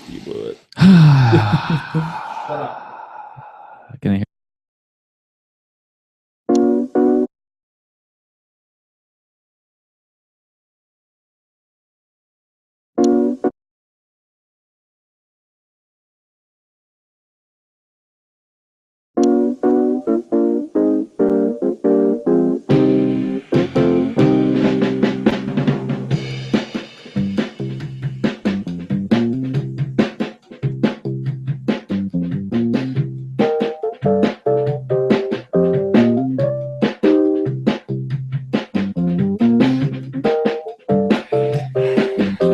You blew it. Can I hear?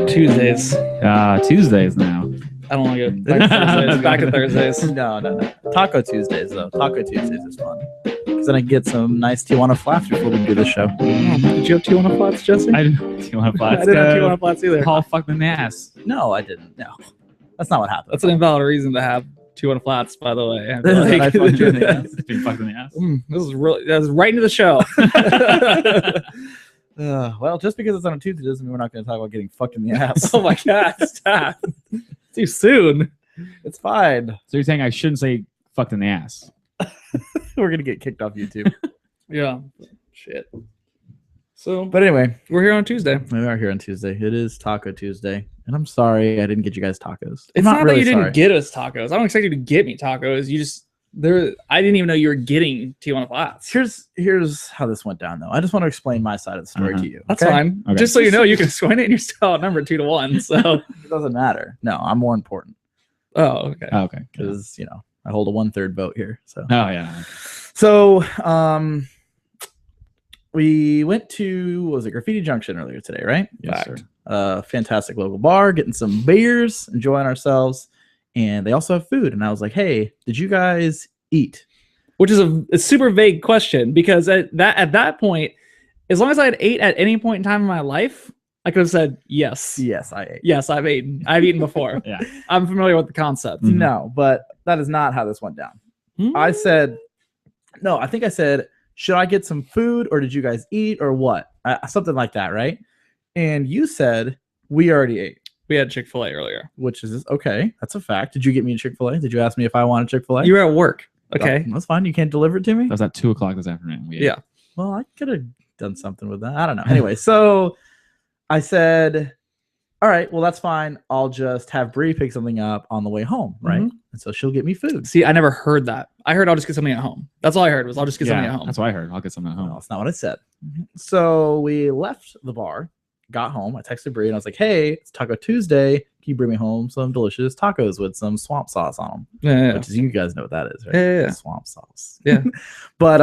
Tuesdays. Tuesdays now. I don't want to go back to Thursdays. Back to Thursdays. No. Taco Tuesdays, though. Taco Tuesdays is fun. Because then I get some nice Tijuana flats before we do the show. Did you have Tijuana flats, Jesse? I didn't have Tijuana flats. I didn't have Tijuana flats either. Paul fucked in the ass. No, I didn't. No. That's not what happened. That's an invalid reason to have Tijuana flats, by the way. I I fucked you in the ass. Being fucked in the ass. This is really, that's right into the show. Well, just because it's on a Tuesday doesn't mean we're not going to talk about getting fucked in the ass. Oh my god, stop. Too soon. It's fine. So you're saying I shouldn't say fucked in the ass? We're going to get kicked off YouTube. Yeah. Shit. So, But anyway, we're here on Tuesday. we are here on Tuesday. It is Taco Tuesday. And I'm sorry I didn't get you guys tacos. It's I'm not really that you sorry. didn't get us tacos. I don't expect you to get me tacos. You just I didn't even know you were getting Tijuana flats. Here's how this went down, though. I just want to explain my side of the story Uh-huh. to you. That's okay? fine. Okay. Just so you know, you can explain it and you're still outnumbered 2-1. So, It doesn't matter. No, I'm more important oh, okay. Oh, okay. because, I hold a 1/3 vote here. So, Oh yeah. So, we went to, what was it, Graffiti Junction earlier today, right? Yes, Fact. sir. Fantastic local bar, getting some beers, enjoying ourselves. And they also have food. And I was like, hey, did you guys eat? Which is a super vague question because at that point, as long as I had ate at any point in time in my life, I could have said yes. Yes, I ate. Yes, I've eaten. I've eaten before. Yeah. I'm familiar with the concept. Mhm. No, but that is not how this went down. I said, no, I think I said, should I get some food or did you guys eat or what? Something like that, right? And you said, we already ate, We had Chick-fil-A earlier. which is okay. That's a fact. Did you get me a Chick-fil-A? Did you ask me if I wanted Chick-fil-A? You were at work. Okay. Oh, that's fine. You can't deliver it to me? That was at 2:00 this afternoon. We ate. Yeah. Well, I could have done something with that. I don't know. Anyway, so I said, all right, well, that's fine. I'll just have Bree pick something up on the way home, right? Mhm. And so she'll get me food. See, I never heard that. I heard I'll just get something at home. That's all I heard was I'll just get something at home. That's what I heard. I'll get something at No, home. that's not what I said. So we left the bar, got home. I texted Bree and I was like, hey, it's Taco Tuesday. Can you bring me home some delicious tacos with some swamp sauce on them? Yeah. Which is, you guys know what that is, right? Yeah. Swamp sauce. Yeah. But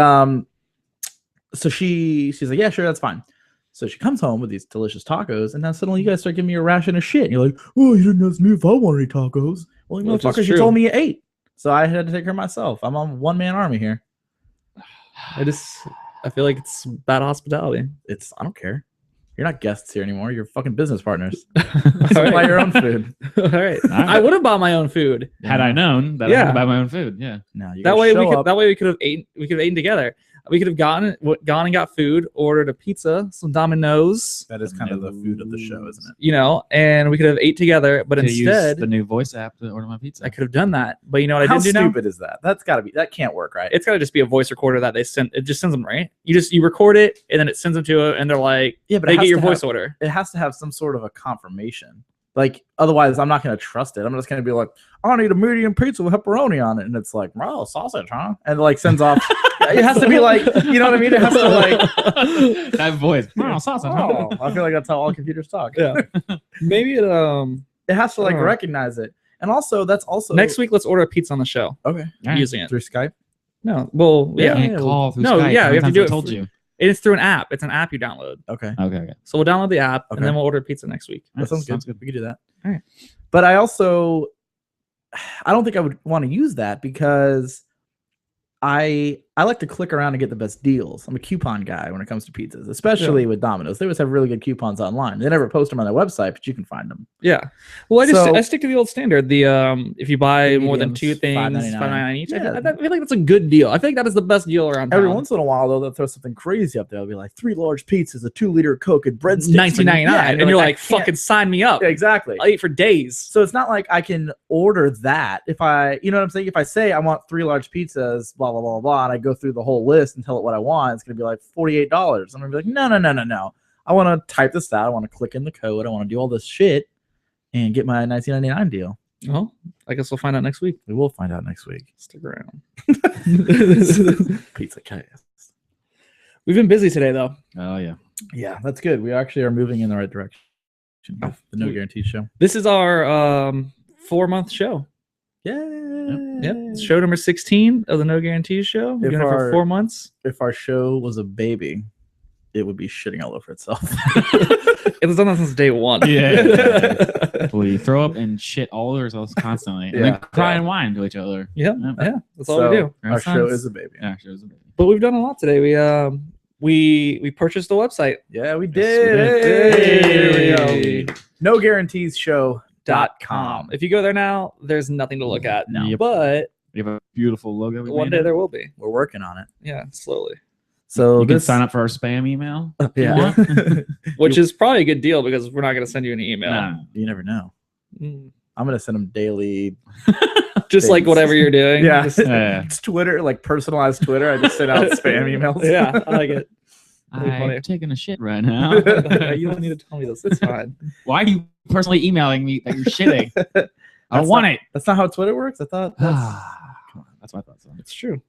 so she's like, yeah, sure, that's fine. So she comes home with these delicious tacos, and then suddenly you guys start giving me a ration of shit. And you're like, oh, you didn't ask me if I wanted any tacos. Well, you Which is motherfuckers, you true. told me you ate. So I had to take care of myself. I'm on one-man army here. I feel like it's bad hospitality. I don't care. You're not guests here anymore. You're fucking business partners. All So buy right. your own food. All right. All right. I would have bought my own food. Had I known that I Yeah. had to buy my own food, yeah. No, you That gotta way show we could. up. That way we could have eaten. We could have eaten together. We could have gone and got food, ordered a pizza, some Domino's, That is kind of the food of the show, isn't it? And we could have ate together. But Could've used instead, the new voice app to order my pizza. I could have done that. But you know what I How didn't do now? stupid is that? That can't work, right? It's got to just be a voice recorder that they send. It just sends them, right? You record it and then it sends them to it, and they're like, Yeah, but they it get has your to voice have, order. it has to have some sort of a confirmation. Like, otherwise, I'm not going to trust it. I'm just going to be like, I need a medium pizza with pepperoni on it. And it's like, oh, sausage, huh? And like sends off. It has to be like, you know what I mean? It has to like, that voice. Oh, sausage. oh, I feel like that's how all computers talk. Yeah. Maybe it. It has to like Oh. recognize it. And also, that's also Next week, let's order a pizza on the show Okay. All right. using it. Through Skype. No, well, You yeah, can't call through No, Skype. yeah, How we many have to times do I it told for- you. it's through an app. It's an app you download. Okay. Okay. So we'll download the app Okay. and then we'll order pizza next week. That sounds Sounds good. We could do that. All right. But I also, I don't think I would want to use that because I I like to click around and get the best deals. I'm a coupon guy when it comes to pizzas, especially with Domino's. They always have really good coupons online. They never post them on their website, but you can find them. Yeah. Well, So- I stick to the old standard. The if you buy The more than mediums, two things, $5.99. $5.99 each. Yeah. I feel like that's a good deal. I feel like that is the best deal around Every town. once in a while, though, they'll throw something crazy up there. They'll be like 3 large pizzas, a 2-liter Coke, and breadsticks. $19.99, Yeah, and you're I like, can't- fucking sign me up. Yeah, exactly. I'll eat for days. So it's not like I can order that if I, you know what I'm saying? If I say I want 3 large pizzas, blah, blah, blah, blah, and I go through the whole list and tell it what I want, it's going to be like $48. I'm going to be like, no. I want to type this out. I want to click in the code. I want to do all this shit and get my $19.99 deal. Well, I guess we'll find out next week. We will find out next week. Stick around. Pizza chaos. We've been busy today, though. Oh yeah. Yeah, that's good. We actually are moving in the right direction with the No Guarantee show. This is our 4-month show. Yeah. Yep. It's show number 16 of the No Guarantees show. We're If doing it for our- 4 months. If our show was a baby, it would be shitting all over itself. It was done that since day one. Yeah. We throw up and shit all over ourselves constantly, and Yeah. then cry and whine to each other. Yeah. Yep. Yeah. That's all we do. Our show is a baby. Yeah, sure is a baby. But we've done a lot today. We purchased the website. Yeah, we Yes, did. we did. There we go. No Guarantees Show.com. If you go there now, there's nothing to look at. No. Yep. But We have a beautiful logo. We one made day up. there will be. We're working on it. Yeah, slowly. So You can this sign up for our spam email. Yeah. Which is probably a good deal because we're not going to send you an email. Nah. You never know. Mm. I'm gonna send them daily. Just like Things. whatever you're doing. Yeah. Just- Yeah. It's Twitter, like personalized Twitter. I just send out spam emails. yeah, I like it. Really funny. I'm taking a shit right now. You don't need to tell me this. It's fine. Why are you personally emailing me that you're shitting? I don't want it. That's not how Twitter works. I thought. That's... Come on, that's my thoughts on it. It's true.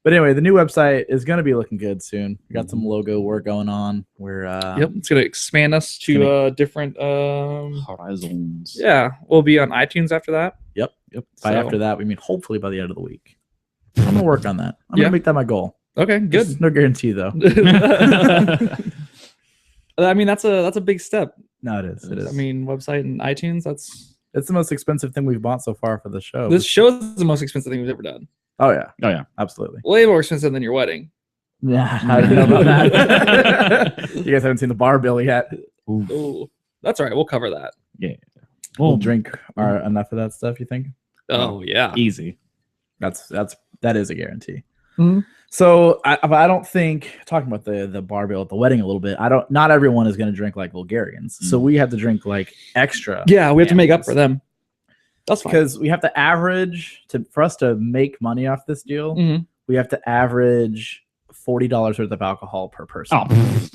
But anyway, the new website is gonna be looking good soon. We got some logo work going on. We're Yep, it's going to expand us to different. Horizons. Yeah, we'll be on iTunes after that. Yep. By So- after that, we mean hopefully by the end of the week. I'm gonna work on that. I'm Yeah. gonna make that my goal. Okay, good. There's no guarantee though. I mean, that's a big step. No, it is. It is. I mean, website and iTunes. That's it's the most expensive thing we've bought so far for the show. this show is the most expensive thing we've ever done. Oh yeah, Oh yeah. absolutely. Way more expensive than your wedding. Yeah, I don't know about that. You guys haven't seen the bar bill yet. Ooh. Oh, that's all right. We'll cover that. We'll drink enough of that stuff. You think? Oh yeah. Easy. That is a guarantee. Mhm. So I don't think, talking about the bar bill at the wedding a little bit, not everyone is going to drink like Bulgarians. So we have to drink like extra. Yeah, we have to make up animals. for them. That's fine. Because we have to average for us to make money off this deal. Mhm. We have to average $40 worth of alcohol per person. Oh.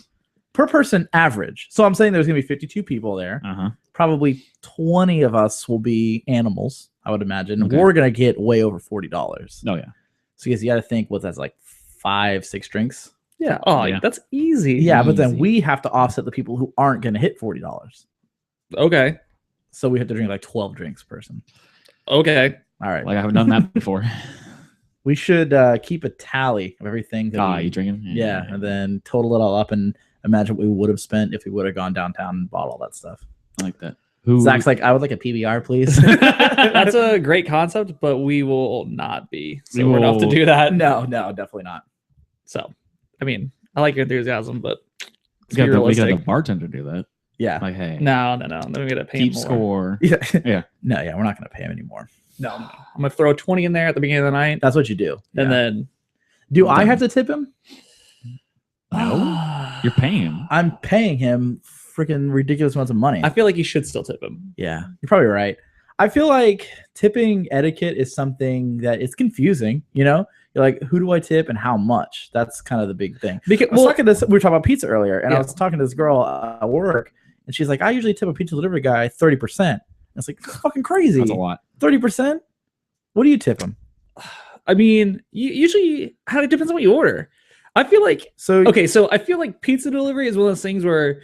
Per person average. So I'm saying there's going to be 52 people there. Uh-huh. Probably 20 of us will be animals, I would imagine. Okay. We're going to get way over $40. Oh yeah. So you got to think what that's like 5-6 drinks. Yeah. Oh, Yeah. that's easy. Yeah, but then Easy. we have to offset the people who aren't going to hit $40. Okay. So we have to drink like 12 drinks per person. Okay. All right. Like I haven't done that before. We should keep a tally of everything. That You drinking? yeah, and then total it all up and imagine what we would have spent if we would have gone downtown and bought all that stuff. I like that. Who? Zach's like, I would like a PBR, please. That's a great concept, but we will not be. So We we're not to will- do that. no, definitely not. So, I mean, I like your enthusiasm, but we got be the realistic. bartender do that. Yeah. Like, hey, No. Then we gotta pay keep more. score. Yeah. Yeah. No, yeah, we're not going to pay him anymore. No. I'm gonna throw 20 in there at the beginning of the night, That's what you do. and Yeah. then Do I have to tip him? No. You're paying him. I'm paying him freaking ridiculous amounts of money. I feel like you should still tip him. Yeah, you're probably right. I feel like tipping etiquette is something that it's confusing. You know, you're like, who do I tip and how much? That's kind of the big thing. Because I was talking to we were talking about pizza earlier, and I Yeah. was talking to this girl at work, and she's like, I usually tip a pizza delivery guy 30%. I was like, that's fucking crazy. That's a lot. 30%? What do you tip him? I mean, usually how it depends on what you order. I feel like So okay, so I feel like pizza delivery is one of those things where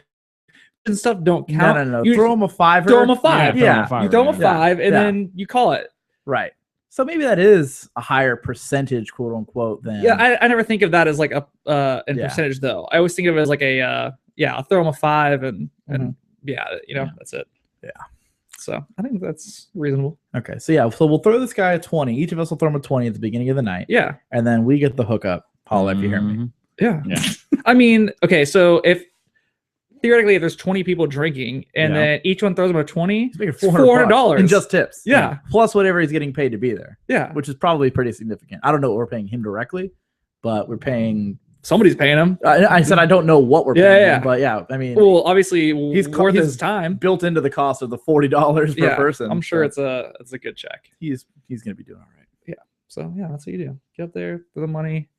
and stuff don't no, count. no. You Throw him a $5. throw him a $5. Yeah, You throw him a Yeah. 5, and Yeah. then you call it. right. So maybe that is a higher percentage, quote unquote, than Yeah, I never think of that as like a in Yeah. percentage though. I always think of it as like a I'll throw him a 5 and Mhm. yeah, Yeah. that's it. So I think that's reasonable. Okay, so yeah, so we'll throw this guy a 20. Each of us will throw him a 20 at the beginning of the night, Yeah. and then we get the hookup. Paul, if you hear me. Mhm. Yeah. Yeah. I mean, okay, so if theoretically if there's 20 people drinking and Yeah. then each one throws them a 20, He's making it's $400 in just tips. Yeah. Plus whatever he's getting paid to be there, yeah. which is probably pretty significant. I don't know what we're paying him directly, but we're paying. Somebody's paying him. I said I don't know what we're Yeah, paying, yeah. him, but yeah, I mean, Well, obviously He's worth he's his time. built into the cost of the $40 per Yeah, person. I'm sure so it's a good check. he's gonna be doing all right. So yeah, that's what you do. Get up there for the money.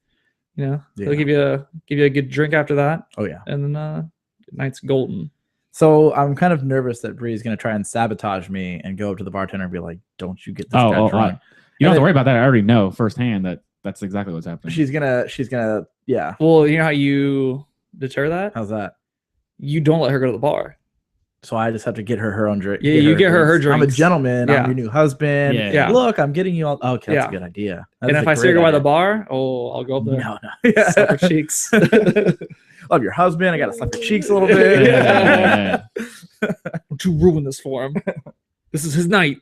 You know, Yeah. they'll give you a good drink after that, Oh yeah. and then night's golden. So I'm kind of nervous that Bree's gonna try and sabotage me and go up to the bartender and be like, "Don't you get this guy drunk?" You don't have then- to worry about that. I already know firsthand that that's exactly what's happening. She's gonna yeah. Well, you know how you deter that? How's that? You don't let her go to the bar. So I just have to get her own drink. Yeah, you get her I'm a drinks. gentleman. Yeah. I'm your new husband. Yeah. Yeah. Look, I'm getting you all. Okay, that's Yeah. a good idea. That And is if a I see her great go by the idea. bar, I'll go up there. No, no. Suck her cheeks. Love your husband. I gotta slap your cheeks a little bit. Yeah. Don't you ruin this for him. This is his night.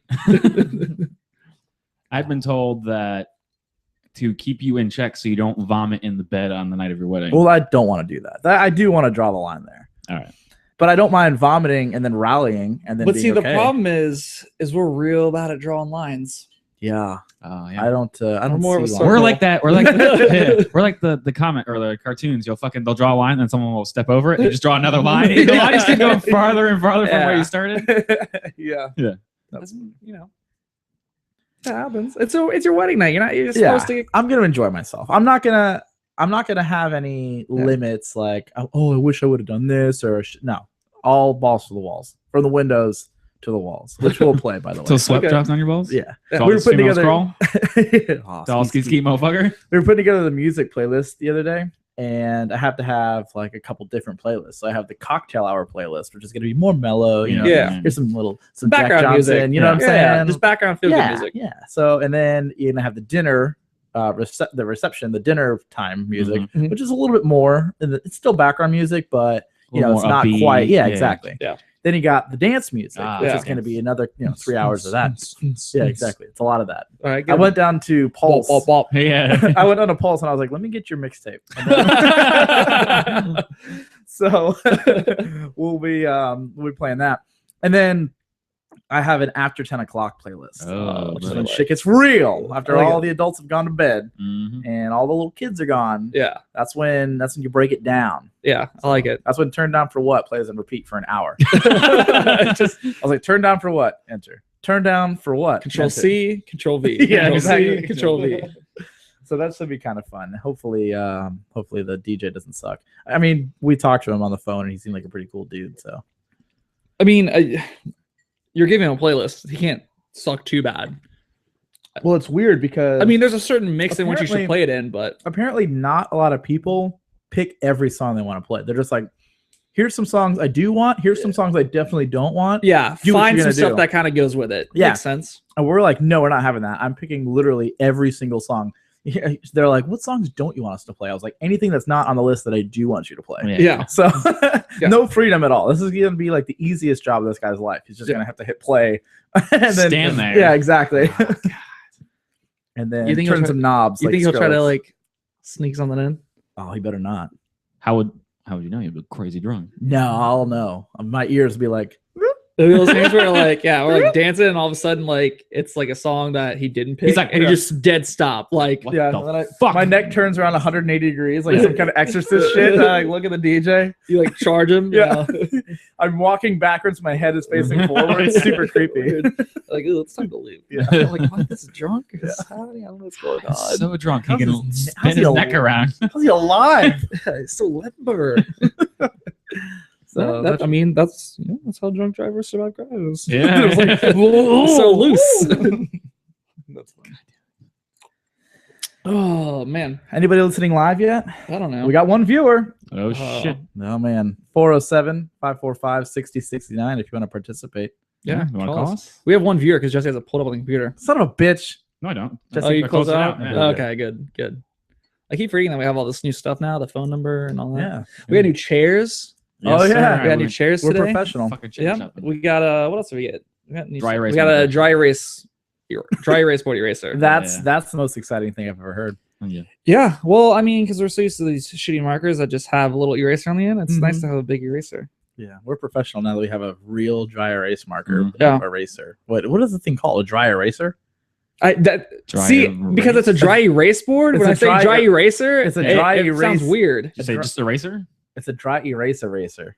I've been told that to keep you in check so you don't vomit in the bed on the night of your wedding. Well, I don't want to do that. I do want to draw the line there. All right. But I don't mind vomiting and then rallying and then. But being see, the okay. problem is we're real bad at drawing lines. Yeah, Oh I yeah. don't. I don't. more of a see circle. why. We're like that. We're like we're like the comic or the cartoons. They'll draw a line, and someone will step over it and just draw another line. The line just keep going farther and farther from where Yeah. you started. Yeah. That's, you know, it happens. It's your wedding night. You're just Yeah. supposed to. I'm gonna enjoy myself. I'm not gonna have any limits like, oh, I wish I would have done this or no. All balls to the walls, from the windows to the walls, which we'll play by the way. So sweat Okay. drops on your balls. Yeah, Doll, we were putting together. Scroll. Oh, Doll ski ski motherfucker. We were putting together the music playlist the other day, and I have to have like a couple different playlists. So I have the cocktail hour playlist, which is going to be more mellow. You know, Yeah. here's some Jack Background Johnson. music. You know what I'm saying? Yeah, just background feel good yeah, music. yeah. So and then you're gonna have the dinner, the reception, the dinner time music, Mhm. which is a little bit more. It's still background music, but you know, little it's more not upbeat. quite. Yeah, Yeah. exactly. Yeah. Then you got the dance music, which Yeah. is going to be another 3 hours of that. Yeah, exactly. It's a lot of that. All right, I good. went down to Pulse. Bop, bop, bop. Yeah. I went on a Pulse and I was like, let me get your mixtape. So we'll be playing that. And then I have an after 10 o'clock playlist. Oh, which is brother. when shit gets real after I like all it. the adults have gone to bed Mhm. and all the little kids are gone. Yeah, That's when you break it down. yeah, I like it. That's when Turn Down for What plays and repeat for an hour. Just I was like, turn down for what? Enter. Turn down for what? Control Enter. C, Control V. Yeah, Control exactly. C, Control V. So that should be kind of fun. Hopefully the DJ doesn't suck. I mean, we talked to him on the phone and he seemed like a pretty cool dude. So I mean, you're giving him a playlist. He can't suck too bad. well, it's weird because I mean, there's a certain mix in which you should Apparently- play it in, but apparently not a lot of people pick every song they want to play. They're just like, here's some songs I do want. Here's some songs I definitely don't want. yeah, Do what find you're some gonna stuff do. that kind of goes with it. Yeah. Makes sense. And we're like, no, we're not having that. I'm picking literally every single song. They're like, what songs don't you want us to play? I was like, anything that's not on the list that I do want you to play. Yeah. So Yeah. no freedom at all. This is going to be like the easiest job of this guy's life. He's just Yeah. going to have to hit play and then Stand there. Yeah, exactly. Oh, God. And then You think he'll turn try- some knobs. You like think he'll try to Skrillex. like sneak something in? Oh, he better not. How would you know? You'd be crazy drunk. No, I'll know. My ears will be like, There'll be those things where like, yeah, we're like dancing, and all of a sudden, like it's like a song that he didn't pick. He's like, and he yeah. just dead stop. Like, What yeah. the And then fuck? my neck turns around 180 degrees, like some kind of exorcist shit. And I like look at the DJ. you like charge him. Yeah. You know? I'm walking backwards. My head is facing forward. It's super creepy. Weird. Like, oh, it's time to leave. Yeah. I'm like, what? This is drunk? Is happening? I don't know what's going on. He's so drunk he How's can his- spin how's he his al- neck around. How's he alive? It's so limber. So That- I mean, that's that's how drunk drivers survive crashes. Yeah. It's like, so loose. That's funny. Oh man, Anybody listening live yet? I don't know. We got one viewer. Oh shit. Oh man. 407-545-6069 if you want to participate. yeah, You wanna call call us. us? We have one viewer because Jesse has it pulled up on the computer. Son of a bitch. No, I don't. Just Oh, you I close it closed out? Yeah. Okay, good. I keep forgetting that we have all this new stuff now, the phone number and all that. Yeah. We got new chairs. Oh, yeah. We got new chairs We're today. professional. Fucking chair Yeah, shopping. we got what else did we get? Dry erase We got a marker. dry erase board eraser. That's Yeah. the most exciting thing I've ever heard. Yeah. Yeah, well, I mean, because we're so used to these shitty markers that just have a little eraser on the end, it's nice Mhm. to have a big eraser. Yeah, we're professional now that we have a real dry erase marker Mhm. Yeah. eraser. What is the thing called? A dry eraser? Dry See, erase. because it's a dry erase board. It's When a I say dry dry er- eraser, it's a dry it sounds erase- weird. Did you say just eraser? It's a dry erase eraser.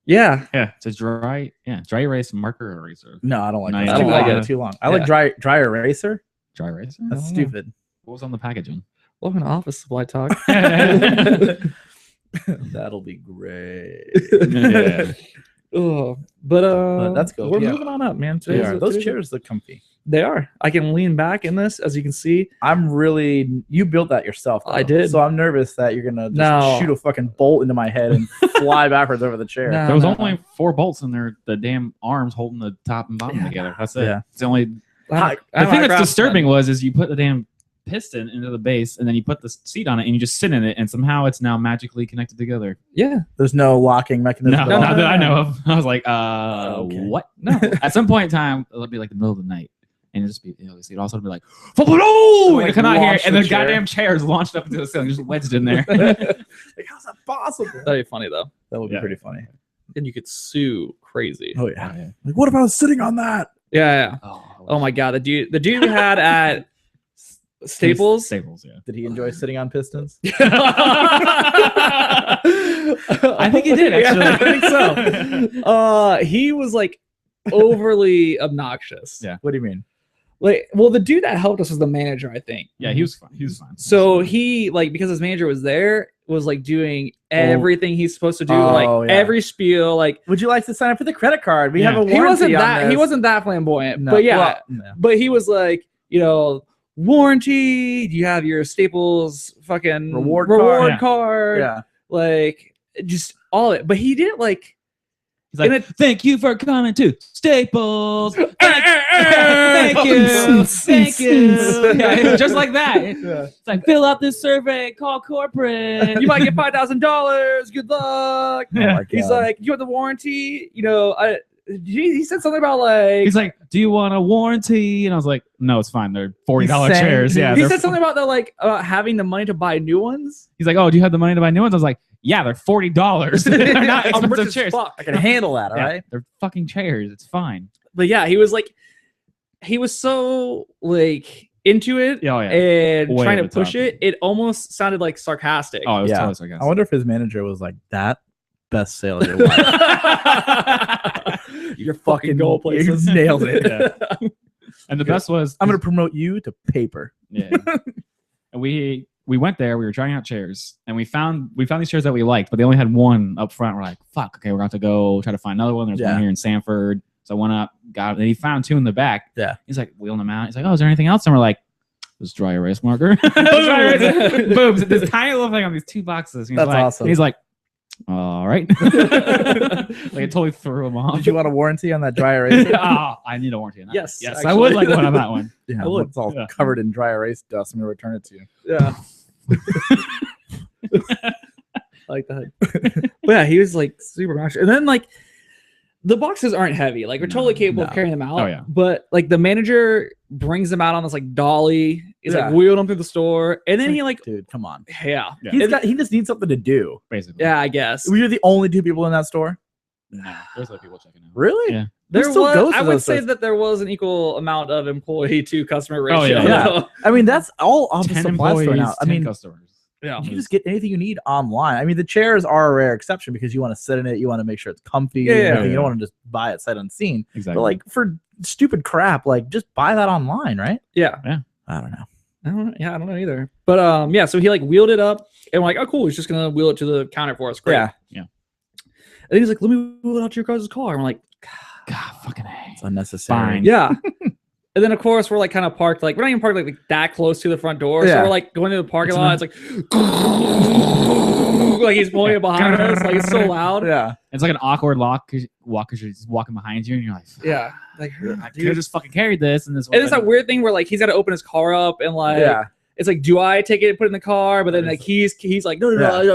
Yeah, Yeah, it's a dry erase marker eraser. No, I don't like No, that. you It's too don't long. like It's too long. I Yeah. like dry eraser. Dry eraser? That's don't know. stupid. What was on the packaging? welcome to Office Supply Talk. That'll be great. Yeah. Ugh. But But that's cool. We're Yeah. moving on up, man. They Today's- are. Those today's- chairs look comfy. They are. I can lean back in this, as you can see. You built that yourself. I though. did. So I'm nervous that you're gonna just No. shoot a fucking bolt into my head and fly backwards over the chair. No. There was only 4 bolts in there, the damn arms holding the top and bottom Yeah. together. That's it. Yeah. It's the only I'm the a thing that's craftsman. disturbing is you put the damn piston into the base and then you put the seat on it and you just sit in it and somehow it's now magically connected together. Yeah. There's no locking mechanism. No, at no, all. not that I know of. I was like, Okay. what? No. At some point in time, it'll be like the middle of the night. And it'll just be, the seat also be like, oh, Like, and come out here, launch and the the chair. goddamn chair is launched up into the ceiling, just wedged in there. Like, how's that possible? That'd be funny though. That would be Yeah. pretty funny. Then you could sue crazy. Oh yeah. Like, what if I was sitting on that? Yeah. Oh my god, the dude we had at Staples. Staples, yeah. Did he enjoy sitting on pistons? I think he did, actually. I think so. He was like overly obnoxious. Yeah. What do you mean? Like, well, the dude that helped us was the manager, I think. Yeah, he was fine. He was fine. So he like because his manager was there, was like doing everything he's supposed to do, Oh, like yeah. every spiel. Like Would you like to sign up for the credit card? We Yeah. have a warranty he wasn't on that this. he wasn't that flamboyant, No. but yeah, Well, no. but he was like, warranty. Do you have your Staples fucking Reward card? Yeah. card? Yeah. Like just all it. But he didn't like. he's like, and thank you for coming to Staples. Thank Thank you. Thank you. Yeah, just like that. Yeah. It's like, fill out this survey, call corporate. You might get $5,000. Good luck. Oh my He's God. like, you want the warranty? He said something about like. He's like, do you want a warranty? And I was like, no, it's fine. They're $40 He's saying- chairs. Yeah. he they're- said something about the like having the money to buy new ones. He's like, oh, do you have the money to buy new ones? I was like, yeah, they're $40. They're not I'm rich expensive as chairs. fuck. I can handle that, all Yeah, right? they're fucking chairs. It's fine. But yeah, he was so like into it Oh, yeah. and Way trying to over the push top. it. It almost sounded like sarcastic. Oh, it was Yeah. totally sarcastic. I wonder if his manager was like, that best sale of your life. You're fucking go You places. nailed it. Yeah. And the best was, I'm going to promote you to paper. yeah. And we went there. We were trying out chairs, and we found these chairs that we liked, but they only had one up front. We're like, fuck. Okay, we're going to have to go try to find another one. There's Yeah. one here in Sanford. So I went up, got it. And he found 2 in the back. Yeah. He's like wheeling them out. He's like, oh, is there anything else? And we're like, this dry erase marker. Dry erase- Boom. This tiny little thing on these 2 boxes. And he's That's like, awesome. He's like, all right. Like it totally threw him off. Did you want a warranty on that dry erase? Oh, I need a warranty on that. Yes, Yes, I actually. would like one on that one. Yeah, I would. it's all Yeah. covered in dry erase dust. I'm going to return it to you. Yeah. I like that. But yeah, he was like super obnoxious. And then like the boxes aren't heavy. Like we're totally capable of no. carrying them out. Oh, yeah. But like the manager brings them out on this like dolly. He's Yeah. like wheeling them through the store. And then he like Dude, come on. yeah. Yeah. He just needs something to do. Basically. Yeah, I guess. We were the only 2 people in that store. No, there's other people checking out. Really? Yeah. There Who still was, goes to I would those say stores? that there was an equal amount of employee to customer ratio. Oh, yeah. Yeah. I mean, that's all off the 10 supply store employees, now. I 10 mean, customers. Yeah. you can just get anything you need online. I mean, the chairs are a rare exception because you want to sit in it, you want to make sure it's comfy. Yeah, and yeah, everything. You don't yeah. want to just buy it sight unseen. Exactly. But like for stupid crap, like just buy that online, right? Yeah. I don't know. I don't know either. But yeah, so he like wheeled it up and we're like, oh cool, he's just gonna wheel it to the counter for us. Great. Yeah. And he's like, let me wheel it out to your guys' car. And we're like, God, fucking A. It's unnecessary. Fine. yeah. And then of course we're like kind of parked, like we're not even parked like that close to the front door. Yeah. So we're like going to the parking It's lot. It's like he's pulling it behind us. Like it's so loud. Yeah. It's like an awkward because you're just walking behind you and you're like, Yeah. Like I could have just fucking carried this and this. and it's that weird thing where like he's got to open his car up and like Yeah. it's like, do I take it and put it in the car? But then like he's like, no, Yeah. I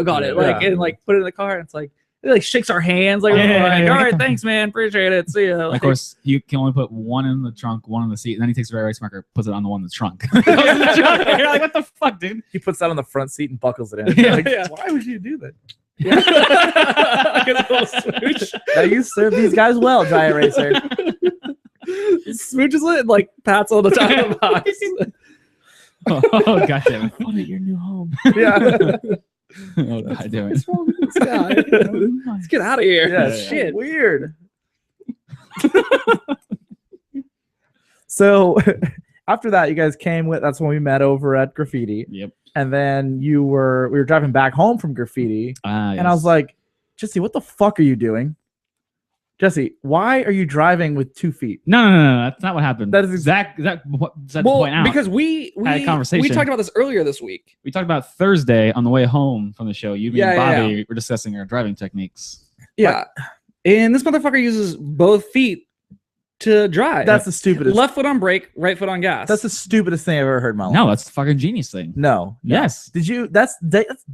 got it. Like Yeah. and like put it in the car. And it's like, He like shakes our hands, like, Yeah. all right, thanks, man, appreciate it. See ya. Of Like, course, you can only put one in the trunk, one in the seat, and then he takes a race marker, puts it on the one in the trunk. Goes in the trunk. You're like, what the fuck, dude? He puts that on the front seat and buckles it in. Yeah. Like, Yeah. why would you do that? Get a little smooch. Now you serve these guys well, Giant Racer. Smooches it, like pats on the top of the box. Oh, god damn it. Fun at your new home. Yeah. Oh, god damn it. What's wrong with this guy? Let's get out of here. Yeah, Shit. weird. So after that, you guys came with. That's when we met over at Graffiti, Yep. and then we were driving back home from Graffiti, and I was like, Jesse, what the fuck are you doing? Jesse, why are you driving with 2 feet? no, that's not what happened. That is Zach what Zach Well, point out. because we Had a conversation. we talked about this earlier this week. we talked about Thursday on the way home from the show. You, me, and Yeah, yeah, Bobby were discussing our driving techniques. Yeah. And this motherfucker uses both feet to drive. That's the stupidest. left foot on brake, right foot on gas. That's the stupidest thing I've ever heard in my life. No, that's the fucking genius thing. No. Yes. Did you? That's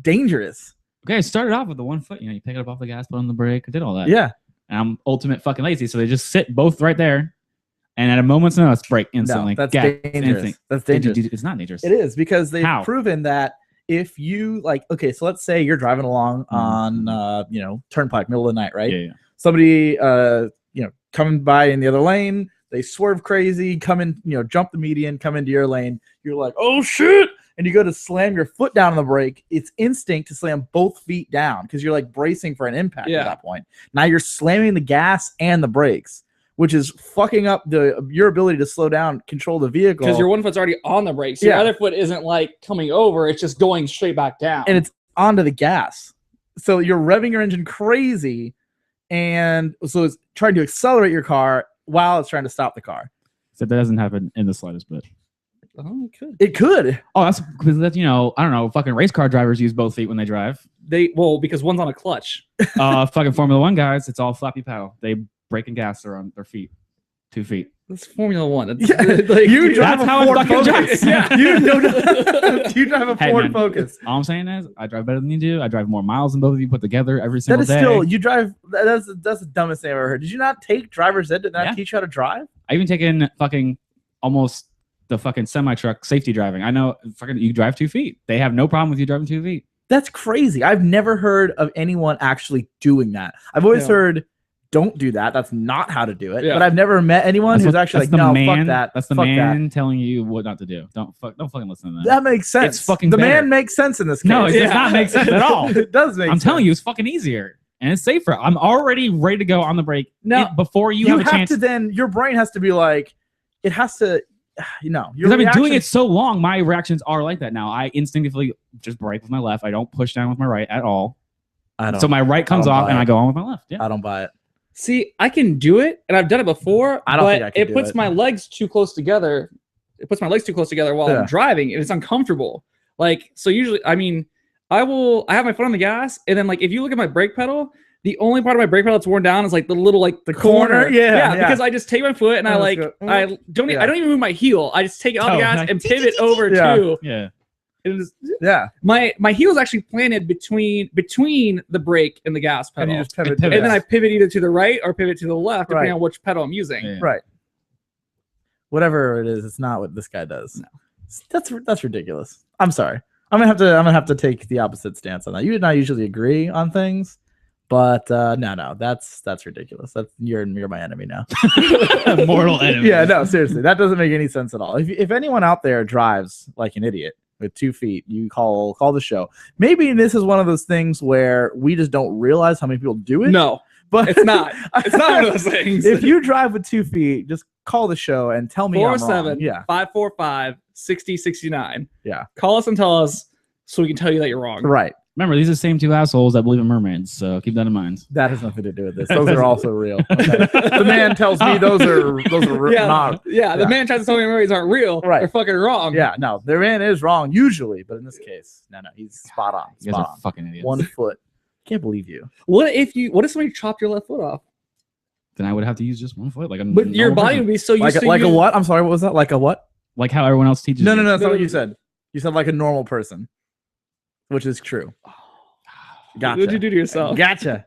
dangerous. Okay, I started off with the one foot. You know, you pick it up off the gas, put on the brake. I did all that. Yeah. And I'm ultimate fucking lazy, so they just sit both right there, and at a moment's notice, brake instantly. No, that's Gas, dangerous. instinct. That's dangerous. It's not dangerous. It is because they've How? proven that if you like, okay, so let's say you're driving along on, turnpike, middle of the night, right? Yeah, yeah. Somebody, coming by in the other lane, they swerve crazy, come in, jump the median, come into your lane. You're like, oh shit. And you go to slam your foot down on the brake. It's instinct to slam both feet down because you're like bracing for an impact Yeah. at that point. Now you're slamming the gas and the brakes, which is fucking up your ability to slow down, control the vehicle. because your one foot's already on the brakes. Yeah. Your other foot isn't like coming over, it's just going straight back down. and it's onto the gas. So you're revving your engine crazy. And so it's trying to accelerate your car while it's trying to stop the car. So that doesn't happen in the slightest bit. Oh, it could. It could. Oh, that's because that's I don't know. Fucking race car drivers use both feet when they drive. Because one's on a clutch. Fucking Formula One guys, it's all flappy paddle. They brake and gas are on their feet, 2 feet. That's Formula One. That's, Yeah, like, you drive That's a how it Ford fucking Focus. drives. Yeah. You drive a Hey, Ford man. Focus. All I'm saying is, I drive better than you do. I drive more miles than both of you put together every That single is day. still you drive. That's the dumbest thing I've ever heard. Did you not take driver's ed? Did not Yeah. teach you how to drive? I even taken fucking almost the fucking semi truck safety driving. I know fucking you drive 2 feet. They have no problem with you driving 2 feet. That's crazy. I've never heard of anyone actually doing that. I've always Yeah. heard, don't do that. That's not how to do it. Yeah. But I've never met anyone who's actually like, no, fuck that. That's the fuck man telling you what not to do. Don't fucking listen to that. that. That makes sense. It's fucking the better. man makes sense in this case. No, it Yeah. does not make sense at all. It does make I'm sense. telling you, it's fucking easier and it's safer. I'm already ready to go on the brake No, before you, You have a chance. to then, your brain has to be like, it has to, your Because I've been doing reaction- it so long, my reactions are like that now. I instinctively just brake with my left. I don't push down with my right at all. I don't, So my right comes don't off buy and it. I go on with my left. Yeah. I don't buy it. See, I can do it, and I've done it before. I don't but think I can it do puts it. my legs too close together. It puts my legs too close together while Yeah. I'm driving, and it's uncomfortable. Like, so usually, I mean, I have my foot on the gas, and then like if you look at my brake pedal, the only part of my brake pedal that's worn down is like the little like The corner? Yeah. because I just take my foot and I Yeah, like let's go. I don't Yeah. I don't even move my heel. I just take it off the Oh, gas like- and pivot over Yeah. to Yeah. it is, Yeah. my heel is actually planted between the brake and the gas And pedal. you just pivot. pivot. And then I pivot either to the right or pivot to the left, depending Right. on which pedal I'm using. Yeah. Right. Whatever it is, it's not what this guy does. No. That's ridiculous. I'm sorry. I'm gonna have to take the opposite stance on that. You and I usually agree on things, but no, that's ridiculous. That's you're my enemy now. Mortal enemy. Yeah, no, seriously, that doesn't make any sense at all. If anyone out there drives like an idiot with 2 feet, you call the show. Maybe this is one of those things where we just don't realize how many people do it. No, but it's not. It's not one of those things. If you drive with 2 feet, just call the show and tell me I'm wrong. 407 Yeah. 545 6069. Yeah. Call us and tell us so we can tell you that you're wrong. Right. Remember, these are the same two assholes that believe in mermaids, so keep that in mind. That has nothing to do with this. Those are also real. Okay. The man tells me those are Yeah, not. yeah. The Yeah. man tries to tell me memories aren't real. Right. They're fucking wrong. Yeah, no, the man is wrong usually, but in this case, no, he's spot on. You guys Spot are on. fucking idiots. 1 foot. Can't believe you. What if somebody chopped your left foot off? Then I would have to use just one foot, like a But your normal body person. would be so used to Like a use- what? I'm sorry. What was that? Like a what? like how everyone else teaches. No, you. that's not No, what no, you no. said. You said like a normal person, which is true. What did you Gotcha. do to yourself? Gotcha.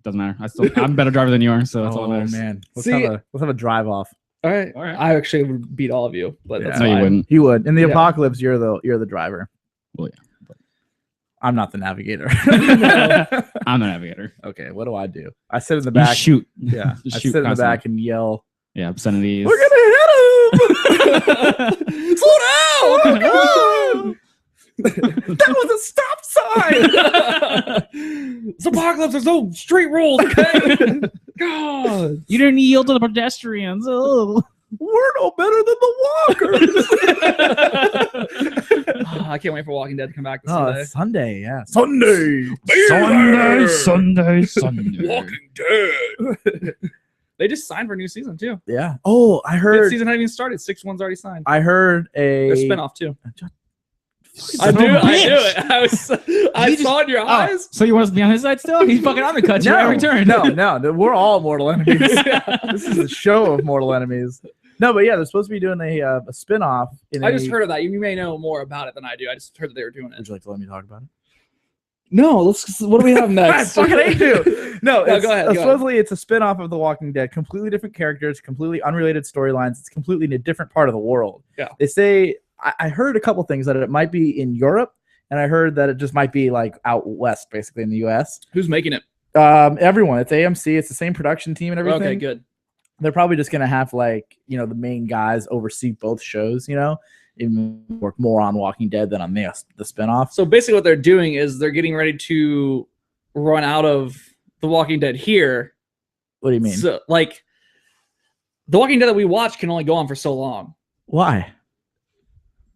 Doesn't matter. I'm a better driver than you are, so that's all that matters. Man, let's See- have a drive off. All right. All right. I actually would beat all of you, but that's No, you fine. wouldn't. You would in the Yeah. apocalypse. You're the driver. Well, yeah. I'm not the navigator. I'm the navigator. Okay, what do? I sit in the You back. shoot. Yeah, Just I shoot sit in the constantly. back and yell. Yeah, obscenities. We're gonna hit him! Slow down! Oh, that was a stop sign. It's apocalypse. There's no straight rules. Okay. God. You didn't yield to the pedestrians. Oh. We're no better than the walkers. I can't wait for Walking Dead to come back this Sunday. Sunday, yeah. Sunday. Sunday. Walking Dead. They just signed for a new season too. Yeah. Oh, I Fifth heard. season hadn't even started. 6th one's already signed. I heard a There's spinoff too. Son I of do a it. I bitch. do it. I just- saw in your eyes. So you want us to be on his side still? He's fucking undercut you every turn. No, we're all mortal enemies. This is a show of mortal enemies. No, but yeah, they're supposed to be doing a spin-off. I just heard of that. You may know more about it than I do. I just heard that they were doing Would it. you like to let me talk about it? No, let's. What do we have next? I fucking hate you. No, No, it's, go ahead, go ahead. supposedly it's a spin-off of The Walking Dead. Completely different characters, completely unrelated storylines. It's completely in a different part of the world. Yeah. They say I heard a couple things that it might be in Europe, and I heard that it just might be like out west, basically in the US. Who's making it? Everyone. It's AMC. It's the same production team and everything. Okay, good. They're probably just gonna have like the main guys oversee both shows. Even work more on Walking Dead than on the spinoff. So basically, what they're doing is they're getting ready to run out of The Walking Dead here. What do you mean? So, like, The Walking Dead that we watch can only go on for so long Why?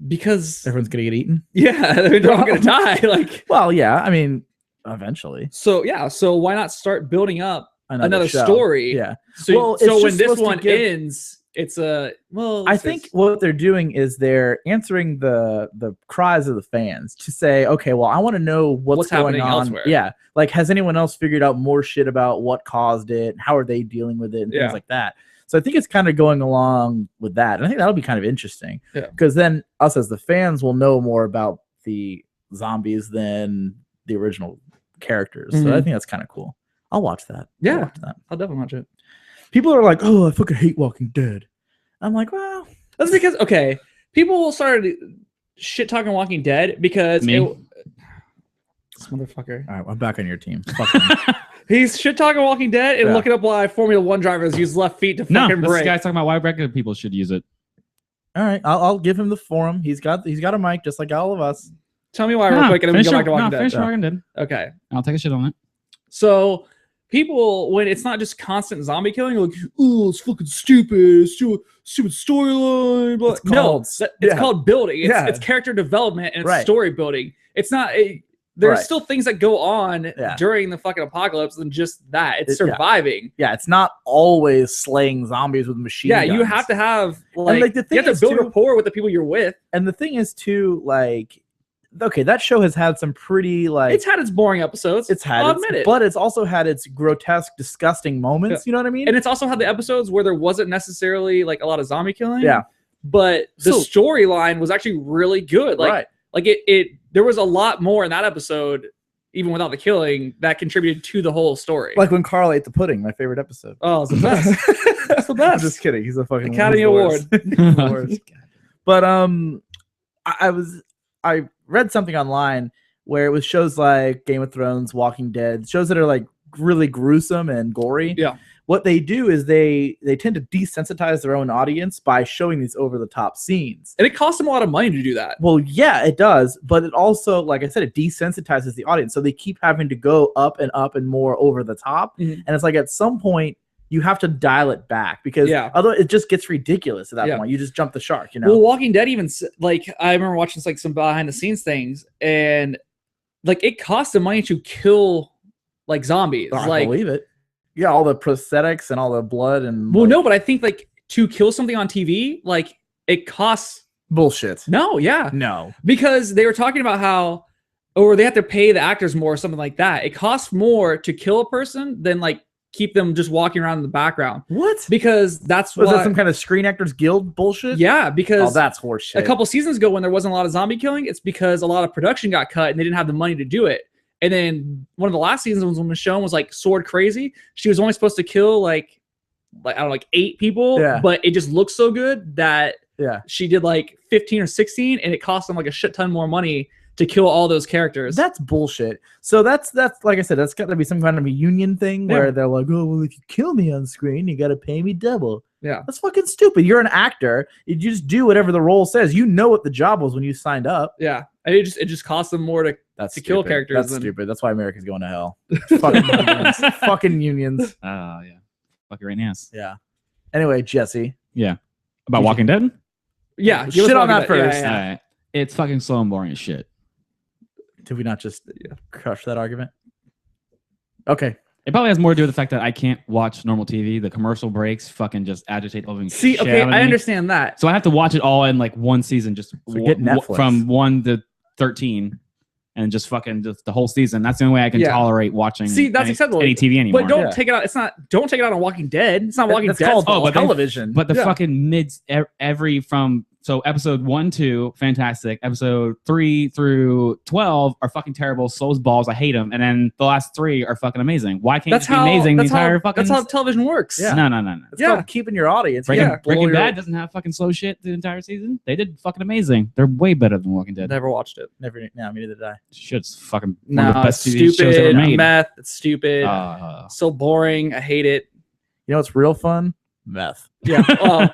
because Everyone's gonna get eaten. they're all gonna die. Like, Well, yeah. I mean, eventually so yeah. So why not start building up another show. story? Yeah. So, Well, it's so when just this supposed to one give- ends, it's a well. I think what they're doing is they're answering the cries of the fans to say, okay, well, I want to know what's going happening on. elsewhere. Yeah, like has anyone else figured out more shit about what caused it? How are they dealing with it and Yeah. things like that? So I think it's kind of going along with that, and I think that'll be kind of interesting. Yeah. Because then us as the fans will know more about the zombies than the original characters. So I Mhm. think that's kind of cool. I'll watch that. Yeah. I'll watch that. I'll definitely watch it. People are like, "Oh, I fucking hate Walking Dead." I'm like, well. That's because people started shit talking Walking Dead because Me? this motherfucker. All right, I'm back on your team. Fuck him. He's shit talking Walking Dead and Yeah. looking up why Formula One drivers use left feet to No, fucking this brake. guy's talking about why regular people should use it. All right, I'll give him the forum. He's got a mic just like all of us. Tell me why real quick, and then we go back to Walking Dead. finish Walking Dead. Okay, I'll take a shit on it. so people, when it's not just constant zombie killing, like, oh, it's fucking stupid, stupid storyline. But It's called- it's called building. Yeah. It's character development and it's Right. story building. It's not there's Right. still things that go on Yeah. during the fucking apocalypse than just that. It's Yeah. surviving. Yeah, it's not always slaying zombies with machine Yeah, guns. you have to have like, like, the thing you have to is, build too- rapport with the people you're with. And the thing is too, like, okay, that show has had some pretty like It's had its boring episodes. I'll admit it. but it's also had its grotesque, disgusting moments. Yeah. You know what I mean? And it's also had the episodes where there wasn't necessarily like a lot of zombie killing. Yeah. But the So- storyline was actually really good. Like right. like it there was a lot more in that episode, even without the killing, that contributed to the whole story. Like when Carl ate the pudding, my favorite episode. oh, it's the best. That's the best. I'm just kidding. He's a fucking Academy he's the worst. Award. He's the worst. But I read something online where it was shows like Game of Thrones, Walking Dead, shows that are like really gruesome and gory. Yeah. What they do is they tend to desensitize their own audience by showing these over the top scenes. And it cost them a lot of money to do that. Well, yeah, it does, but it also, like I said, it desensitizes the audience. So they keep having to go up and more over the top. Mhm. And it's like at some point you have to dial it back because Yeah. otherwise it just gets ridiculous at that Yeah. point. You just jump the shark, you know. Well, Walking Dead even like I remember watching like some behind the scenes things, and like it cost them money to kill like zombies. I like believe it. Yeah, all the prosthetics and all the blood and well, like, no, but I think like to kill something on TV, like it costs bullshit. no, yeah, No. because they were talking about how or they have to pay the actors more or something like that. It costs more to kill a person than like keep them just walking around in the background What? because that's Was what. that some kind of Screen Actors Guild bullshit? Yeah, Oh, because that's horseshit. a couple seasons ago when there wasn't a lot of zombie killing, it's because a lot of production got cut and they didn't have the money to do it. And then one of the last seasons when Michonne was like sword crazy, she was only supposed to kill like I don't know, like 8 people, Yeah. but it just looked so good that Yeah. she did like 15 or 16, and it cost them like a shit ton more money to kill all those characters. That's bullshit. So that's like I said, that's got to be some kind of a union thing where Yeah. they're like, oh well, if you kill me on screen, you got to pay me double. Yeah. That's fucking stupid. You're an actor. You just do whatever the role says. You know what the job was when you signed up. Yeah. And it just costs them more to That's To kill stupid. characters That's than- stupid. That's why America's going to hell. Fucking unions. Fucking unions. Yeah. Fuck your right ass. Yeah. Anyway, Jesse. About Walking Dead? yeah. give us Shit on Walking that Dead. first. Yeah. Alright. It's fucking slow and boring as shit. Did we not just crush that argument? Okay. It probably has more to do with the fact that I can't watch normal TV. The commercial breaks fucking just agitate the living See, shit okay, out of I me. understand that. So I have to watch it all in like one season, just Forget Netflix. from 1 to 13, and just fucking just the whole season. That's the only way I can Yeah. tolerate watching. See, that's any, acceptable. any TV anymore. But don't Yeah. take it out. Don't take it out on Walking Dead. It's not Walking That's Dead. called Oh, but they- television. But the Yeah. fucking mids every from so episode 1, 2, fantastic. Episode 3 through 12 are fucking terrible. Slow as balls. I hate them. And then the last 3 are fucking amazing. Why can't That's it be how amazing the that's entire how, fucking? that's how television works. Yeah. No. it's yeah. called keeping your audience. Breaking, Yeah. Breaking Blow your- Bad doesn't have fucking slow shit the entire season. They did fucking amazing. They're way better than Walking Dead. Never watched it. Never. No, me neither did I. Shit's fucking one No, of the best it's TV shows ever stupid. made. Meth. It's stupid. So boring. I hate it. You know what's real fun? Meth. Yeah.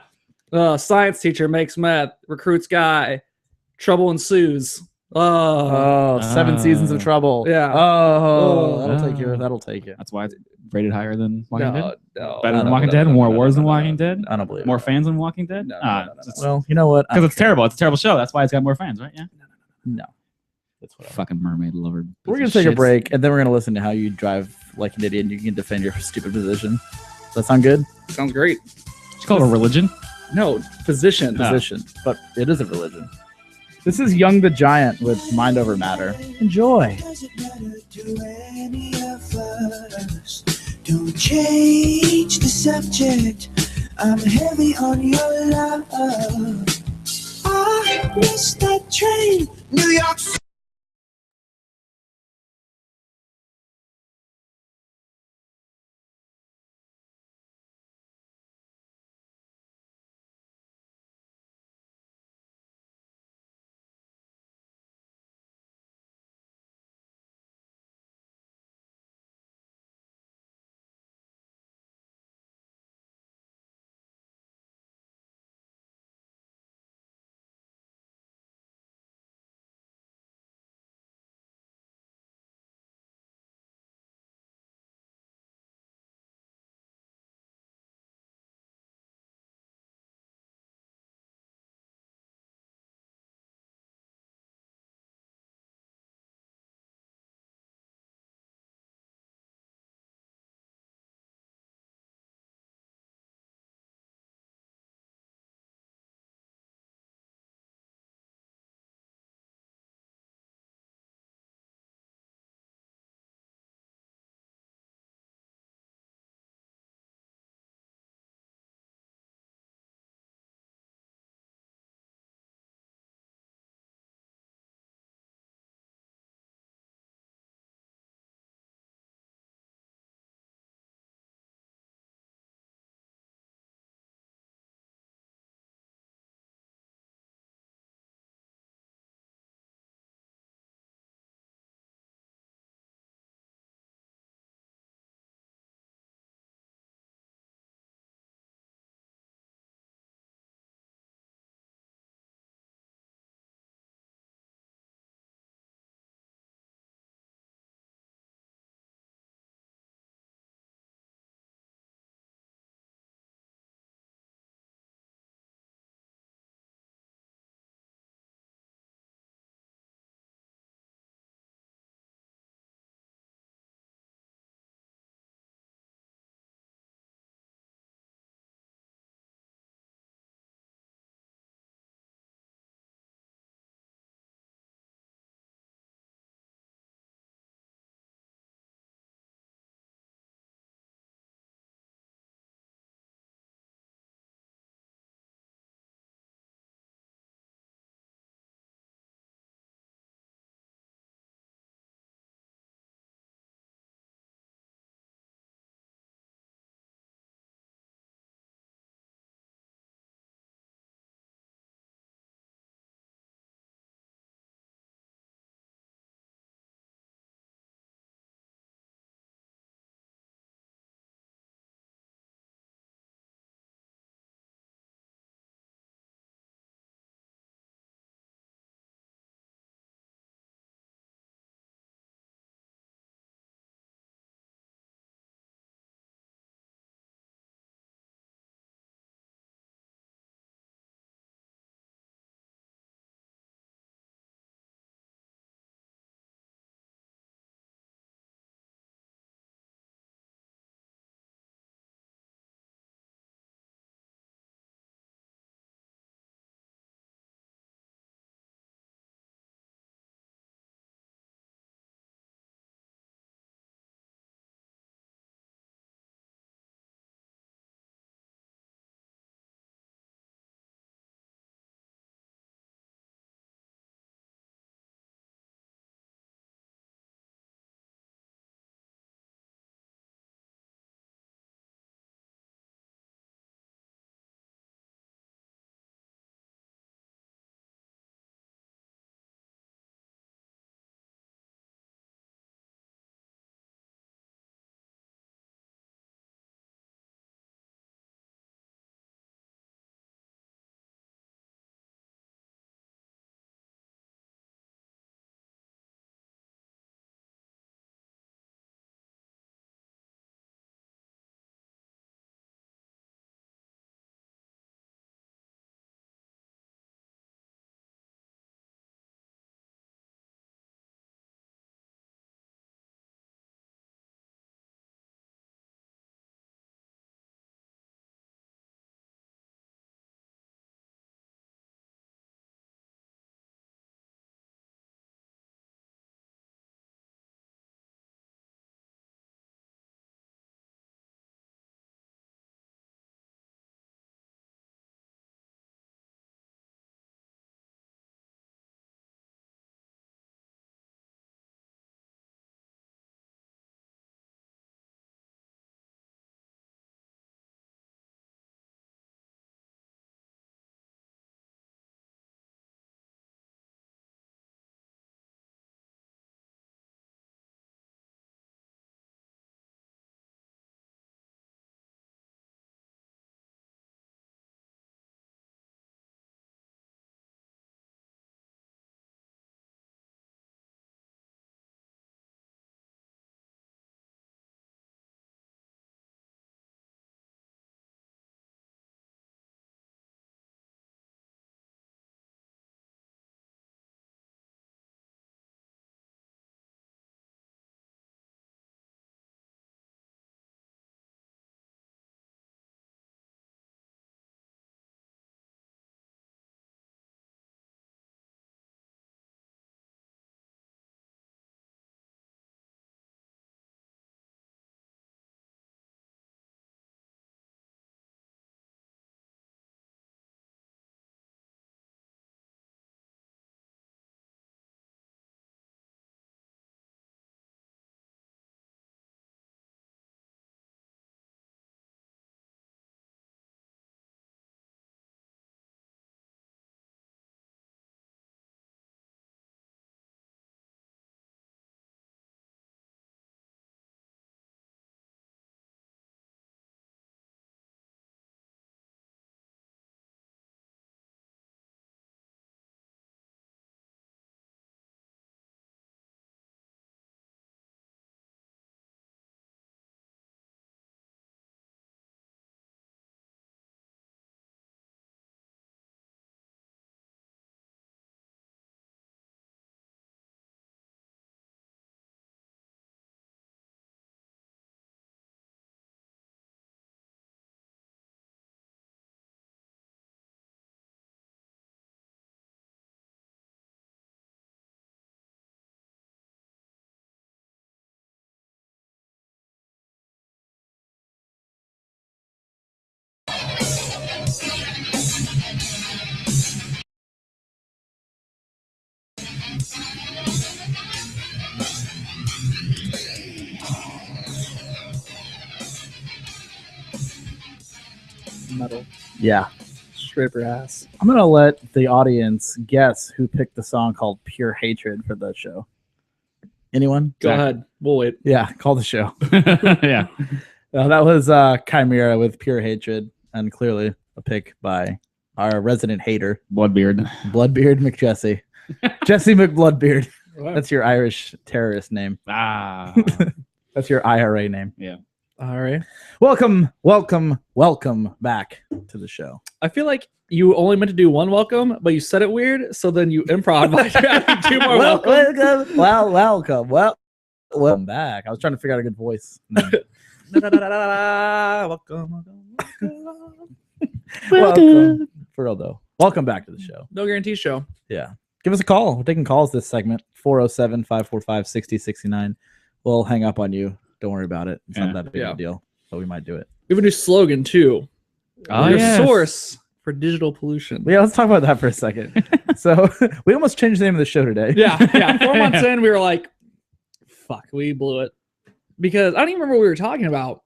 Science teacher makes meth. Recruits guy. Trouble ensues. Oh, 7 seasons of trouble. Yeah. Oh, Oh. that'll take you. That'll take you. That's why it's rated higher than Walking Dead. No. Better than no, Walking no, Dead. no, More no, awards no, than no, Walking no, Dead. I don't believe More it. fans than Walking Dead. No, no, no, no. Well, you know what? I Because don't it's care. terrible. It's a terrible show. That's why it's got more fans, right? Yeah. No. That's what Fucking mermaid lover. We're piece gonna of take a shits. break, and then we're gonna listen to how you drive like an idiot, and you can defend your stupid position. Does that sound good? Sounds great. It's called a religion. No, physician. No. Position, but it is a religion. This is Young the Giant with Mind Over Matter. Enjoy. Does it matter to any of us? Don't change the subject. I'm heavy on your love. I missed that train. New York metal. Yeah. Straight for ass. I'm gonna let the audience guess who picked the song called "Pure Hatred" for the show. Anyone? Go Zach. ahead. We'll wait. Yeah, call the show. Yeah. That was Chimera with "Pure Hatred," and clearly a pick by our resident hater, Bloodbeard. Bloodbeard McJesse. Jesse McBloodbeard. That's your Irish terrorist name. Ah. That's your IRA name. All right. Welcome back to the show. I feel like you only meant to do one welcome, but you said it weird, so then you improv by having two more welcome. Welcome back. I was trying to figure out a good voice. Welcome. For real though. Welcome back to the show. No guarantee show. Yeah. Give us a call. We're taking calls this segment. 407-545-6069. We'll hang up on you. Don't worry about it. It's not that big of a deal, but we might do it. We have a new slogan too. Oh, Your yes. source for digital pollution. Yeah, let's talk about that for a second. So we almost changed the name of the show today. Yeah. 4 months in, we were like, fuck, we blew it. Because I don't even remember what we were talking about.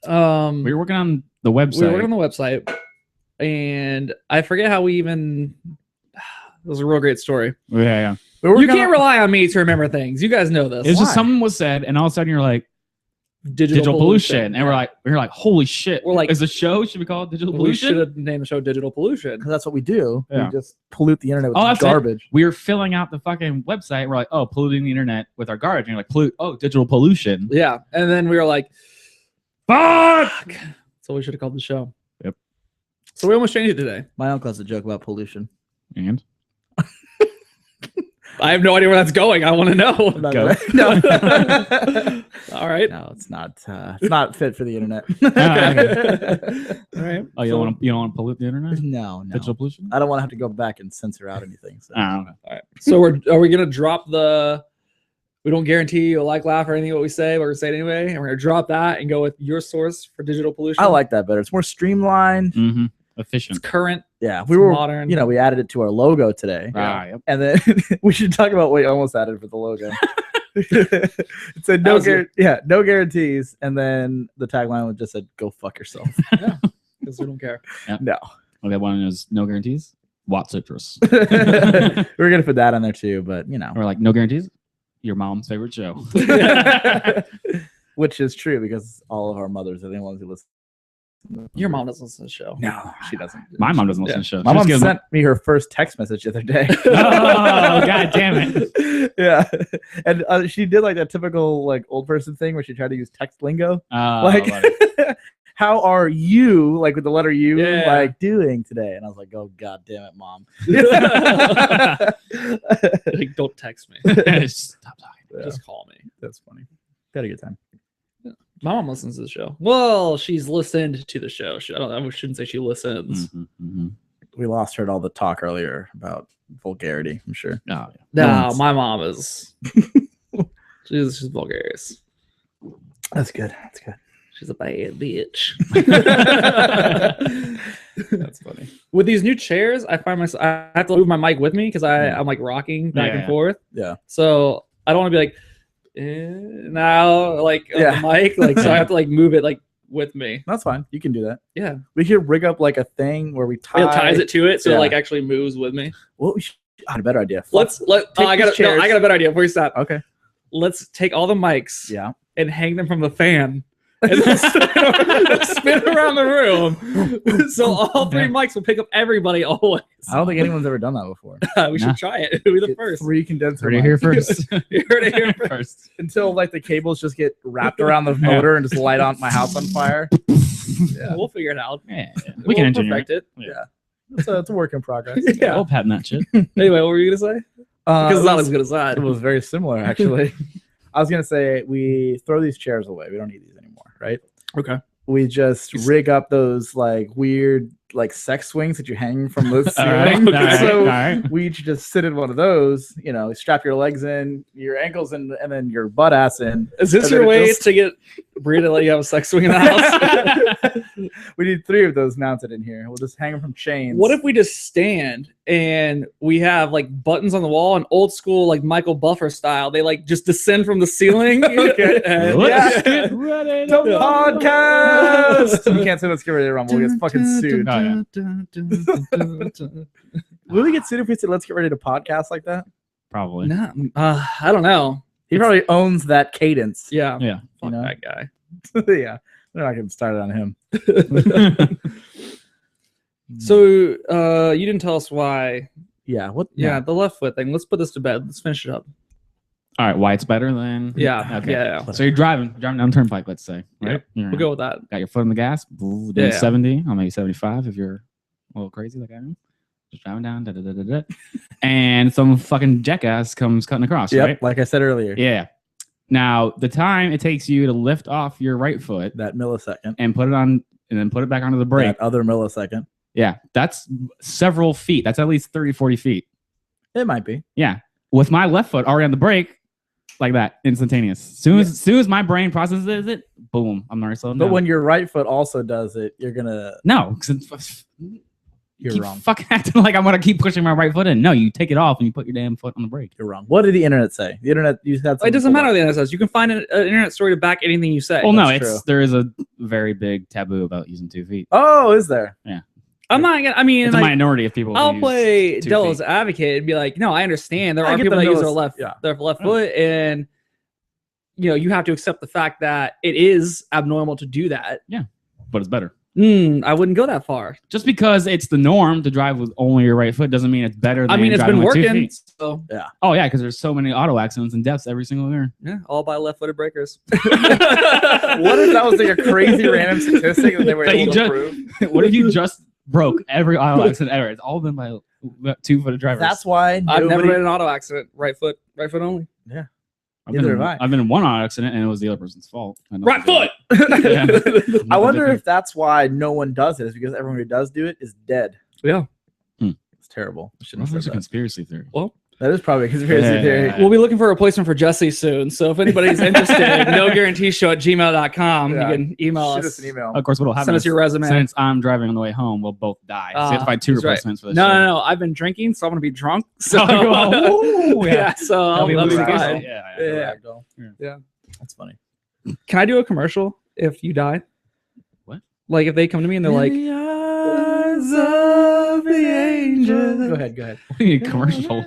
We were working on the website. We were working on the website, and I forget how we even. It was a real great story. Yeah. You can't rely on me to remember things. You guys know this. It was Why? just something was said, and all of a sudden you're like, digital pollution. And we're like, holy shit. We're like, is the show should be called Digital we Pollution? should have named the show Digital Pollution. Because that's what we do. Yeah. We just pollute the internet with Oh, that's it. garbage. We were filling out the fucking website. We're like, oh, polluting the internet with our garbage. And you're like, digital pollution. Yeah, and then we were like, Fuck! so we should have called the show. Yep. So we almost changed it today. My uncle has a joke about pollution. And I have no idea where that's going. I want to know. Go. No. All right. No, it's not. It's not fit for the internet. All right. Oh, you don't want to pollute the internet? No. Digital pollution? I don't want to have to go back and censor out anything. So. Oh, All right. So are we gonna drop the? We don't guarantee you'll like, laugh, or anything what we say. But we're gonna say it anyway, and we're gonna drop that and go with your source for digital pollution. I like that better. It's more streamlined. Mm-hmm. it's Efficient. current. Yeah, we were. modern. You know, we added it to our logo today, Yep. and then we should talk about what you almost added for the logo. It said That was it. no guarantees, and then the tagline just said "Go fuck yourself." Because we don't care. No, Okay, one is no guarantees. Watt citrus. we were gonna put that on there too, but you know, Or like no guarantees. Your mom's favorite show. which is true because all of our mothers are the ones who listen. Your mom doesn't listen to the show. No, she doesn't. My mom doesn't listen to shows. My She mom just gives- sent me her first text message the other day. Oh, God damn it. Yeah, and she did like that typical like old person thing where she tried to use text lingo. Oh, Like, buddy. how are you? Like with the letter U, Yeah. like doing today? And I was like, oh god damn it, mom. Like, don't text me. Stop talking. Yeah, Just call me. that's funny. Had a good time. My mom listens to the show. Well, she's listened to the show. I shouldn't say she listens. Mhm, mhm. We lost her at all the talk earlier about vulgarity. I'm sure. Oh, yeah. No, one's- my mom is. she's vulgarious. That's good. That's good. She's a bad bitch. That's funny. With these new chairs, I find myself I have to move my mic with me because I'm like rocking back and Yeah. forth. Yeah. So I don't want to be like now like on Yeah. the mic, like so I have to like move it like with me. That's fine. You can do that. Yeah, We could rig up like a thing where we it tie. ties it to it so Yeah. it like actually moves with me. What we should, I had a better idea. Take I got these chairs. I got a better idea before you stop. Okay. Let's take all the mics Yeah. and hang them from the fan. And then spin around the room, so all three mics will pick up everybody always. I don't think anyone's ever done that before. We should Nah. try it. We'll be the Get first. 3 condenser Heard it mics. here first. You heard it here first. Until like the cables just get wrapped around the motor and just light on my house on fire. Yeah, we'll figure it out. Yeah. We'll We can engineer perfect it. it. It's a work in progress. Yeah. We'll patent that shit. Anyway, what were you gonna say? Because it's not as good as it that. was very similar actually. I was gonna say we throw these chairs away. We don't need these anymore, right? Okay. We just rig up those like weird like sex swings that you hang from the All right. ceiling. All right. So all right. we each just sit in one of those, you know, strap your legs in, your ankles in, and then your butt ass in. Is this And your then it way just- to get Burrito let you have a sex swing in the house. We need 3 of those mounted in here. We'll just hang them from chains. What if we just stand and we have like buttons on the wall and old school like Michael Buffer style? They like just descend from the ceiling. Okay. And- Let's yeah. get ready the to podcast? We can't say let's get ready to rumble. We'll get fucking sued. Oh, yeah. Will we get sued if we say let's get ready to podcast like that? Probably. No, I don't know. He probably owns that cadence. Yeah. Yeah. Fuck You know? that guy. Yeah. They're not getting started on him. So you didn't tell us why. Yeah. What? Yeah, the left foot thing. Let's put this to bed. Let's finish it up. All right. Why it's better than? Yeah. Okay. Yeah. So you're driving down Turnpike, let's say, right? We'll go with that. Got your foot on the gas, doing Yeah. 70, or maybe 75 if you're a little crazy like I am. Just driving down, da, da, da, da, da. And some fucking jackass comes cutting across, Yep. right? Like I said earlier. Yeah. Now, the time it takes you to lift off your right foot That millisecond. and put it on, and then put it back onto the brake, That other millisecond. yeah, that's several feet. That's at least 30, 40 feet. It might be. Yeah. With my left foot already on the brake, like that, instantaneous. Soon as my brain processes it, boom, I'm already slowing But down. when your right foot also does it, you're gonna. No, because You're keep wrong. fucking acting like I'm gonna keep pushing my right foot in. No, you take it off and you put your damn foot on the brake. You're wrong. What did the internet say? The internet. You had. It doesn't matter what the internet says. You can find an internet story to back anything you say. Well, no, that's it's there is a very big taboo about using 2 feet. Oh, is there? I'm not gonna. I mean, It's a like, minority of people. who I'll use play 2 devil's feet. advocate and be like, no, I understand. There I are get people the that use their millis- yeah. left foot, and you have to accept the fact that it is abnormal to do that. but it's better. I wouldn't go that far. Just because it's the norm to drive with only your right foot doesn't mean it's better than I mean, it's driving been with 2 working. feet. So Oh yeah, because there's so many auto accidents and deaths every single year. yeah, all by left-footed breakers. What if that was like a crazy random statistic that they were That you able to just- prove? What if you just broke every auto accident ever? It's all been by 2-footed drivers. That's why I've never nobody- been in an auto accident. Right foot only. I've neither been, have I. I've been in one auto accident and it was the other person's fault. Right foot. Yeah. I wonder if that's why no one does it. Is because everyone who does do it is dead. Yeah. It's terrible. I shouldn't have There's a said that. conspiracy theory. Well, That is probably a conspiracy Yeah. theory. we'll be looking for a replacement for Jesse soon. So if anybody's interested, noguarantee@gmail.com. Yeah. You can email Shoot us. us an email. Of course, what'll happen Send us is your resume. since I'm driving on the way home, we'll both die. So you have to find 2 he's right. replacements for this. No. I've been drinking, so I'm gonna be drunk. So Oh, yeah. yeah. So I'll That'll be be Ragdoll. fine. Yeah. Yeah. Ragdoll. Yeah. That's funny. Can I do a commercial if you die? What? Like if they come to me and they're like, In the eyes of the angel. Go ahead. What do you need a commercial?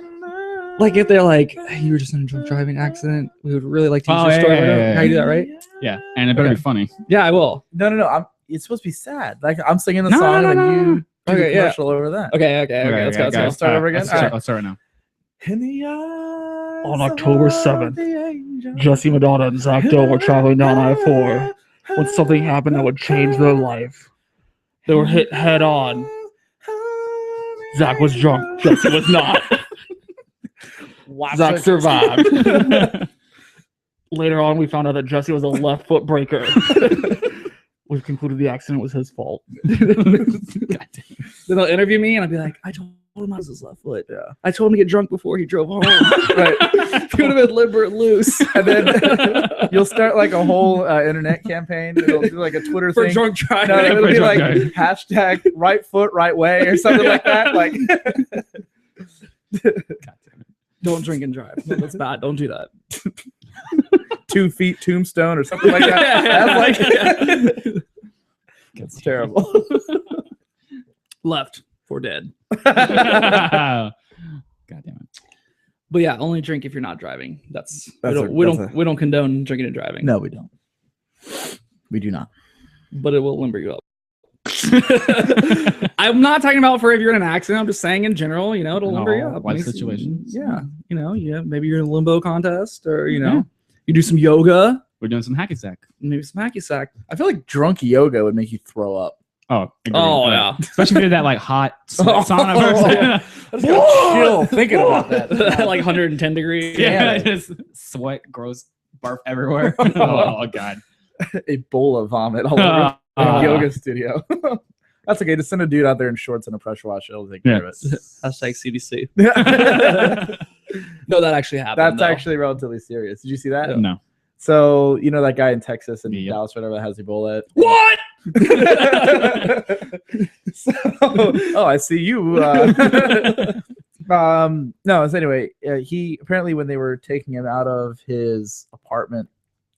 like if they're like, hey, you were just in a drunk driving accident. We would really like to use Oh, your yeah, story. yeah, yeah, Can I do that, right? Yeah, and it better Okay. be funny. Yeah, I will. No. It's supposed to be sad. Like I'm singing the No, song no, and no, then you do the Okay, yeah. commercial over that. Okay. Let's go. guys, Start over again? Let's start, Alright. let's start right now. In the eyes On October of 7th, the angel. Jesse Madonna and Zach Doe were traveling down I-4 when something happened that would change their life. They were hit head on. Zach was drunk. Jesse was not. Zach survived. Later on, we found out that Jesse was a left foot breaker. We've concluded the accident was his fault. Then they'll interview me, and I'll be like, I told him I was his left foot. Yeah. I told him to get drunk before he drove home. Right. He would have been liberal loose. And then you'll start like a whole internet campaign. It'll do like a Twitter for thing. drunk driving. No, it'll For be drunk like driving. hashtag right foot right way or something like that. Like Don't drink and drive. No, that's bad. Don't do that. 2 feet tombstone or something like that. That's like it's terrible. Left for dead. God damn it. But yeah, only drink if you're not driving. That's That's we don't condone drinking and driving. No, we don't. We do not. But it will limber you up. I'm not talking about for if you're in an accident. I'm just saying in general, it'll limber you No, up. life Makes- situations. Yeah. Maybe you're in a limbo contest or, Yeah. you do some yoga, We're doing some hacky sack. maybe some hacky sack. I feel like drunk yoga would make you throw up. Oh, agreed. Oh, yeah. Especially if you did that like hot sweat sauna I version. just got chill thinking about that. Like 110 degrees. Yeah, Damn just sweat, gross, barf everywhere. Oh god. A bowl of vomit all over the Uh, yoga studio. That's okay. Just send a dude out there in shorts and a pressure wash. It'll take care of it. Hashtag CDC. That's No, that actually happened. though. actually relatively serious. Did you see that? No. So you know that guy in Texas and Yep. Dallas, whatever, that has Ebola. What? So, oh, I see you. No. So anyway, he apparently when they were taking him out of his apartment,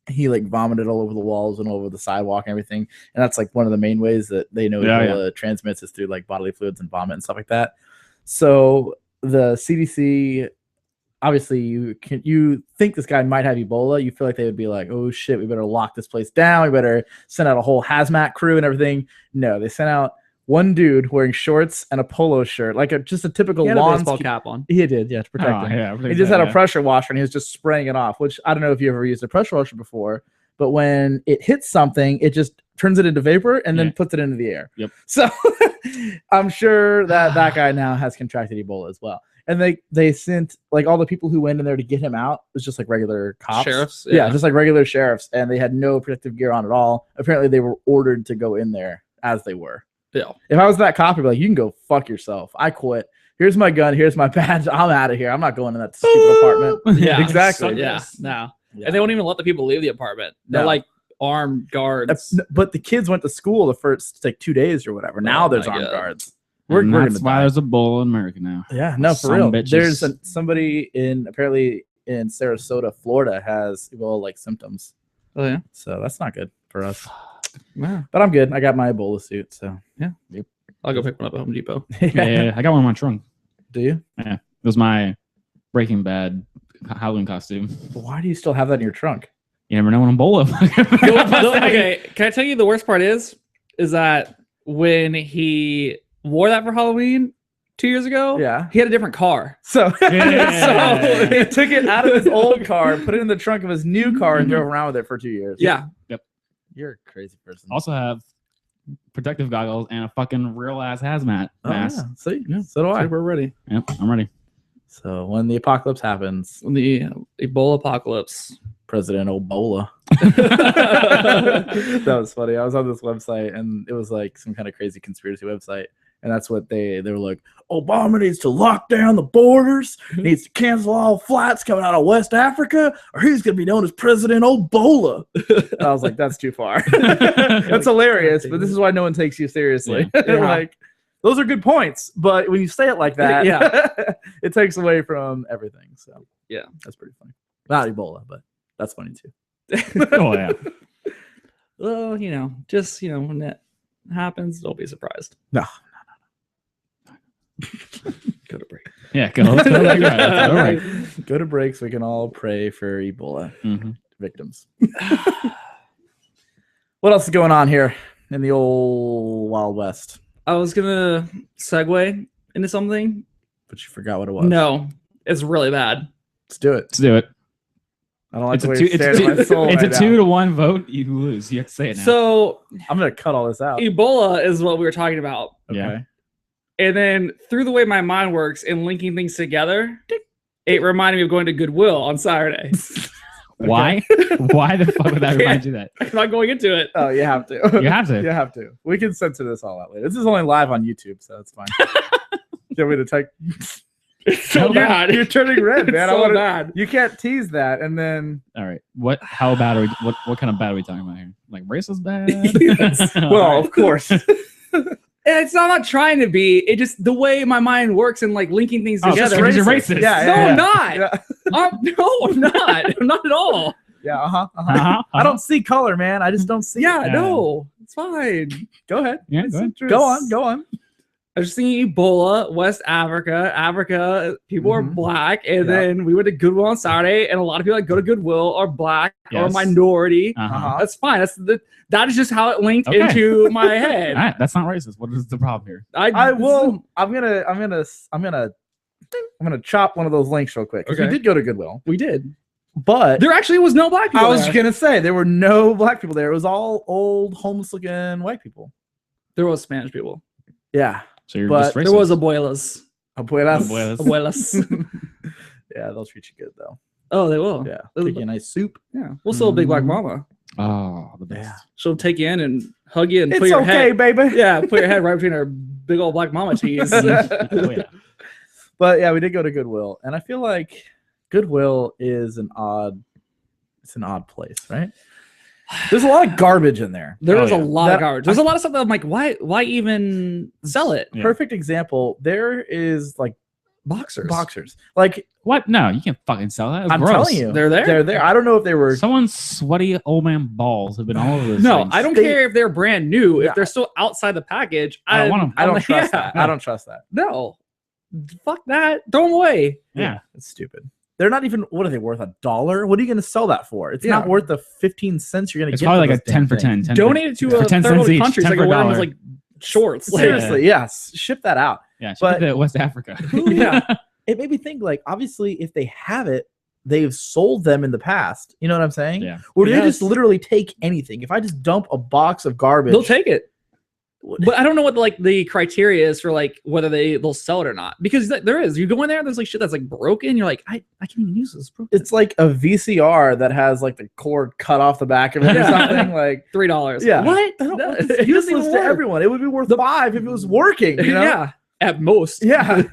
he like vomited all over the walls and all over the sidewalk and everything. And that's like one of the main ways that they know Yeah, Ebola transmits is through like bodily fluids and vomit and stuff like that. So the CDC, obviously, you think this guy might have Ebola. You feel like they would be like, oh shit, we better lock this place down. We better send out a whole hazmat crew and everything. No, they sent out one dude wearing shorts and a polo shirt, like just a typical He had a lawn baseball ski- cap on. He did, yeah, to protect Oh, him. yeah, He just had a pressure washer and he was just spraying it off, which I don't know if you ever used a pressure washer before, but when it hits something, it just turns it into vapor and then Yeah. puts it into the air. Yep. So I'm sure that guy now has contracted Ebola as well. And they sent like all the people who went in there to get him out. It was just like regular cops. Sheriffs. Yeah, just like regular sheriffs. And they had no protective gear on at all. Apparently they were ordered to go in there as they were. Yeah. If I was that cop, I'd be like, you can go fuck yourself. I quit. Here's my gun. Here's my badge. I'm out of here. I'm not going in that stupid apartment. Yeah, exactly. Yeah, no. Yeah. And they won't even let the people leave the apartment. They're No. like armed guards. But the kids went to school the first like 2 days or whatever. Now Oh there's my armed God. guards. And We're that's gonna why die. there's a bull in America now. Yeah, no, for Some real. bitches. There's somebody apparently in Sarasota, Florida, has Ebola like symptoms. Oh yeah. So that's not good for us. Wow. But I'm good. I got my Ebola suit. So I'll go pick one up at Home Depot. Yeah, I got one in my trunk. Do you? It was my Breaking Bad Halloween costume. Why do you still have that in your trunk? You never know when Ebola. Okay, can I tell you the worst part is that when he wore that for Halloween 2 years ago, Yeah. he had a different car. So, Yeah. so he took it out of his old car, put it in the trunk of his new car, and drove around with it for 2 years. Yeah. You're a crazy person. Also have protective goggles and a fucking real ass hazmat Oh, mask. yeah. See? Yeah. So do I. We're ready. Yep, I'm ready. So when the apocalypse happens, When the Ebola apocalypse. President Ebola. That was funny. I was on this website and it was like some kind of crazy conspiracy website. And that's what they were like, Obama needs to lock down the borders, needs to cancel all flights coming out of West Africa, or he's going to be known as President Ebola. And I was like, that's too far. That's hilarious, but this is why no one takes you seriously. Yeah. Like, those are good points, but when you say it like that, Yeah. it takes away from everything. So Yeah. that's pretty funny. Not Ebola, but that's funny too. Oh yeah. Well, just when that happens, don't be surprised. No. Go to break. Yeah, go. Let's go. That's right. That's all right. Go to break so we can all pray for Ebola Mhm. victims. What else is going on here in the old Wild West? I was gonna segue into something. But you forgot what it was. No, it's really bad. Let's do it. Let's do it. I don't like It's the a way two. you're staring at my soul It's right a now. 2-1 vote. You lose. You have to say it now. So I'm gonna cut all this out. Ebola is what we were talking about. Yeah. Okay. And then through the way my mind works and linking things together, it reminded me of going to Goodwill on Saturday. Why? Why the fuck would that remind you that? I'm not going into it. Oh, you have to. You have to. You have to. We can censor this all out later. This is only live on YouTube, so it's fine. You want me to take? It's so bad. You're turning red, It's man. so I wanna, bad. You can't tease that, and then All right. What? How bad are we? What kind of bad are we talking about here? Like racist bad? Yes. well, of course. And it's not trying to be. It just the way my mind works and like linking things Oh, it's together. just racist. Yeah, No, yeah, I'm yeah. not. Yeah, No, I'm not. I'm not at all. yeah, Uh-huh, I don't see color, man. I just don't see. Yeah, it. no, it's fine. Go ahead. Yeah, It's go ahead. interesting. Go on. Go on. I was just thinking Ebola, West Africa, people are Mhm. black. And Yeah. then we went to Goodwill on Saturday, and a lot of people that go to Goodwill are black or Yes. minority. Uh-huh. That's fine. That is just how it linked Okay. into my All head. right, that's not racist. What is the problem here? I will. I'm gonna chop one of those links real quick. 'Cause Okay. we did go to Goodwill, We did. but There actually was no black people. I was there. gonna say there were no black people there. It was all old, homeless-looking white people. There was Spanish people. Yeah, So you're But just racist. There was abuelas. abuelas. Abuelas. Abuelas. Yeah, they'll treat you good though. Oh, they will. Yeah, Those- take you a nice soup. Yeah. We'll still a big black Mhm. mama. Oh, the best. Yeah. She'll take you in and hug you and It's put your okay, head. baby. Yeah, put your head right between her big old black mama teeth. Oh, yeah. But yeah, we did go to Goodwill, and I feel like Goodwill is an odd It's an odd place, right? There's a lot of garbage in there. There is Oh, a yeah. lot of garbage. There's a lot of stuff that I'm like, why even sell it? Yeah. Perfect example. There is like Boxers. Like What? No, you can't fucking sell that. It's I'm gross. telling you, They're there? They're there. I don't know if they were. Someone's sweaty old man balls have been all over this. No, thing. I don't They- care if they're brand new. Yeah. If they're still outside the package, I don't want 'em. I don't trust yeah. that. I don't trust that. No, fuck that. Throw them away. Yeah. It's stupid. They're not even. What are they worth? $1? What are you going to sell that for? It's not Yeah. worth the 15 cents you're going to It's get. probably for like a this 10 damn for thing. 10. Donate it to for a 10 third cents world each, country. 10 So I for can wear them as $1. like shorts. Like, Seriously, yes. Ship that out. Yeah, ship but- it to West Africa. Yeah. It made me think. Like, obviously, if they have it, they've sold them in the past. You know what I'm saying? Yeah. Or do they Yes. just literally take anything? If I just dump a box of garbage, they'll take it. But I don't know what like the criteria is for like whether they'll sell it or not, because there is. You go in there, there's like shit that's like broken. You're like, I can't even use this. It's broken. It's like a VCR that has like the cord cut off the back of it or Yeah. something. Like, $3. yeah, What? I don't, No, it's it doesn't useless even to work. everyone. It would be worth $5 if it was working. You know? Yeah, at most. Yeah.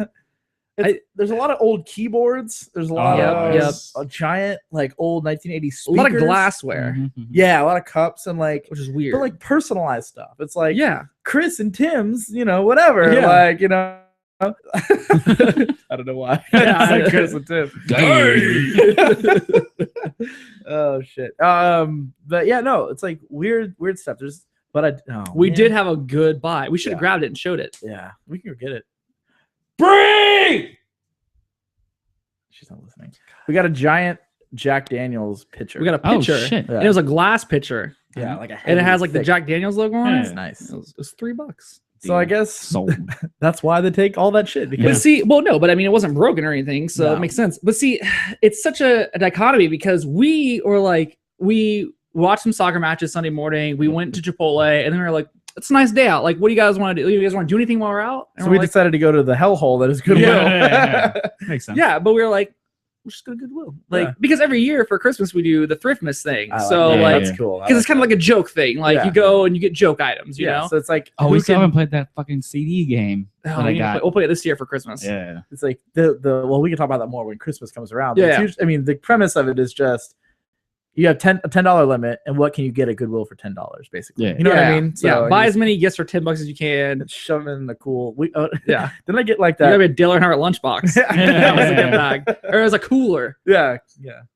There's a lot of old keyboards. There's a lot Yep, of yep. a giant like old 1980s A speakers. lot of glassware, Mhm, mhm. Yeah, a lot of cups and like, which is weird. but like personalized stuff. It's like yeah, Chris and Tim's, whatever. Yeah. Like, I don't know why. Yeah, I said I- Chris and Tim. Oh shit. But yeah, no, it's like weird stuff. we did have a good buy. We should have Yeah. grabbed it and showed it. Yeah, we can go get it. Bree! She's not listening. We got a giant Jack Daniels pitcher. We got a Oh, pitcher. shit. Yeah. And it was a glass pitcher, yeah, like a and it has heavy, like the thick- Jack Daniels logo on It's it. nice. It was $3. So I guess Sold. that's why they take all that shit. But Because see, well, no, but I mean, it wasn't broken or anything, so No. it makes sense. But see, it's such a dichotomy because we watched some soccer matches Sunday morning. We went to Chipotle, and then we were like, "It's a nice day out. Like, what do you guys want to do? You guys want to do anything while we're out?" And so we're we like, decided to go to the hellhole that is Goodwill. Yeah. Makes sense. yeah, but we were like, we're just going to Goodwill, like Yeah. because every year for Christmas we do the Thriftmas thing. I like So that. like, Yeah. That's cool. I because it's like kind of like a joke thing. Like Yeah. you go and you get joke items, that. you know. So it's like Oh, we who still can- haven't played that fucking CD game Oh, that we I need to got. play- we'll play it this year for Christmas. Yeah. it's like the well, we can talk about that more when Christmas comes around. But Yeah, it's yeah. usually- I mean, the premise of it is just you have a $10 limit, and what can you get at Goodwill for $10 basically? Yeah. You know what I Yeah, mean? yeah, buy you as many gifts for $10 as you can. just shove it in the cool. Yeah. Didn't I get like You that? gotta be a Dale Earnhardt lunchbox. Yeah. That was a good bag. Or as a cooler. yeah,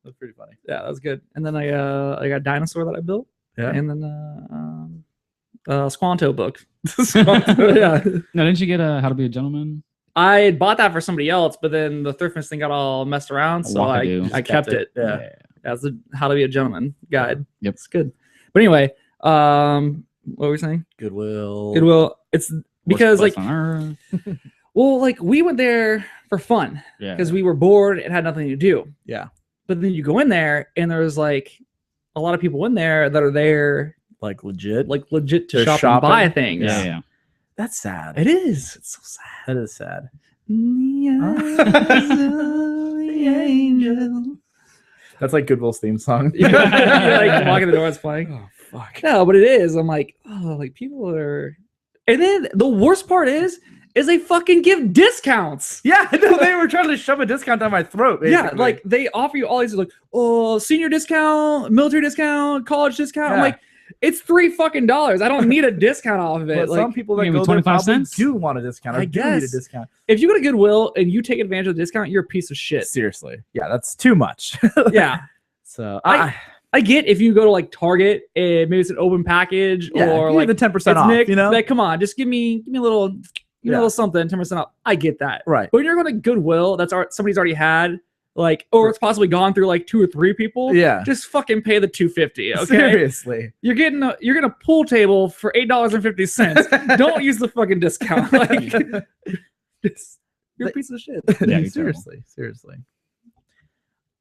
that's pretty funny. Yeah, that was good. And then I got a dinosaur that I built. Yeah. And then Squanto book. Squanto. Yeah. No, didn't you get a How to Be a Gentleman? I had bought that for somebody else, but then the Thriftmas thing got all messed around, so Wackadoo. I kept it. Yeah. As the How to Be a Gentleman guide. Yep. It's good. But anyway, what were we saying? Goodwill. Goodwill. It's because Worst like, place on Earth. well, like we went there for fun Yeah. because we were bored and had nothing to do. Yeah. But then you go in there and there's like a lot of people in there that are there Like legit. like legit to They're shop shopping? and buy things. Yeah, yeah. That's sad. It is. It's so sad. That is sad. In the eyes of the angel. That's like Goodwill's theme song. You're like walking the door, it's playing. Oh fuck. No, but it is. I'm like, oh, like people are. And then the worst part is they fucking give discounts. Yeah, no, they were trying to shove a discount down my throat. Yeah, basically. like they offer you all these like, oh, senior discount, military discount, college discount. I'm Yeah. like, it's $3 fucking. I don't need a discount off of it. But Like, some people that you mean go there 25 probably cents? do want a discount. Or I do need a guess. discount. if you go to Goodwill and you take advantage of the discount, you're a piece of shit. Seriously, yeah, that's too much. Yeah. So I get if you go to like Target and maybe it's an open package yeah, or give me like the 10% it's off. Nick, You know, like come on, just give me a little, Yeah. a little something, 10% off. I get that. right? But when you're going to Goodwill, somebody's already had like, or it's possibly gone through like 2 or 3 people. Yeah, Just fucking pay the $2.50. Okay. seriously. You're getting a pool table for $8.50. Don't use the fucking discount. Like, you're a piece of shit. Yeah, you're seriously.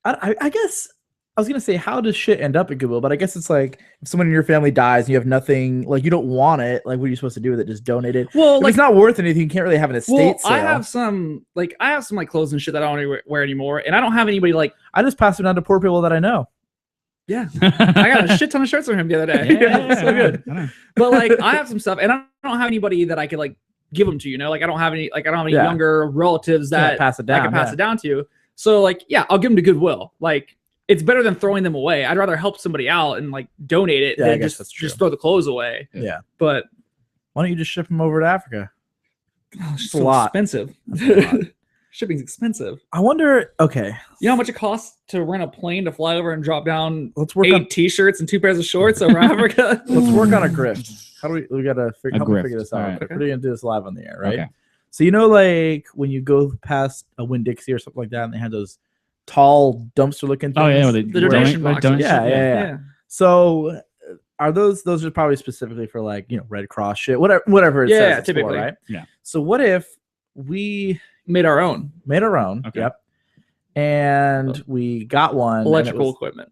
I guess I was gonna say, how does shit end up at Goodwill? But I guess it's like if someone in your family dies and you have nothing, like you don't want it, like what are you supposed to do with it? Just donate it. Well, If like it's not worth anything, you can't really have an estate well, sale. I have some like clothes and shit that I don't wear anymore, and I don't have anybody like I just pass it on to poor people that I know. I got a shit ton of shirts from him the other day. Yeah, So good. I know. But like I have some stuff, and I don't have anybody that I could like give them to. You know, like I don't have any Yeah. younger relatives Yeah, that pass it I down. can pass yeah. it down to. So like, yeah, I'll give them to Goodwill. Like it's better than throwing them away. I'd rather help somebody out and like donate it Yeah, I than guess that's just true. throw the clothes away. Yeah. But Why don't you just ship them over to Africa? it's a lot. expensive. That's a lot. Shipping's expensive. I wonder. Okay, You know how much it costs to rent a plane to fly over and drop down let's work 8 on t-shirts and 2 pairs of shorts over Africa? let's work on a grift. How do we gotta A help me grift. figure this out? Alright. We're gonna do this live on the air, right? Okay. So you know, like when you go past a Winn-Dixie or something like that, and they have those tall dumpster-looking things. Oh yeah, The donation boxes. Yeah. So are those are probably specifically for like Red Cross shit, whatever it Yeah, says it's typically. for, right? Yeah. So what if we Made our own made our own? Okay. Yep. And we got one. and it electrical was- equipment,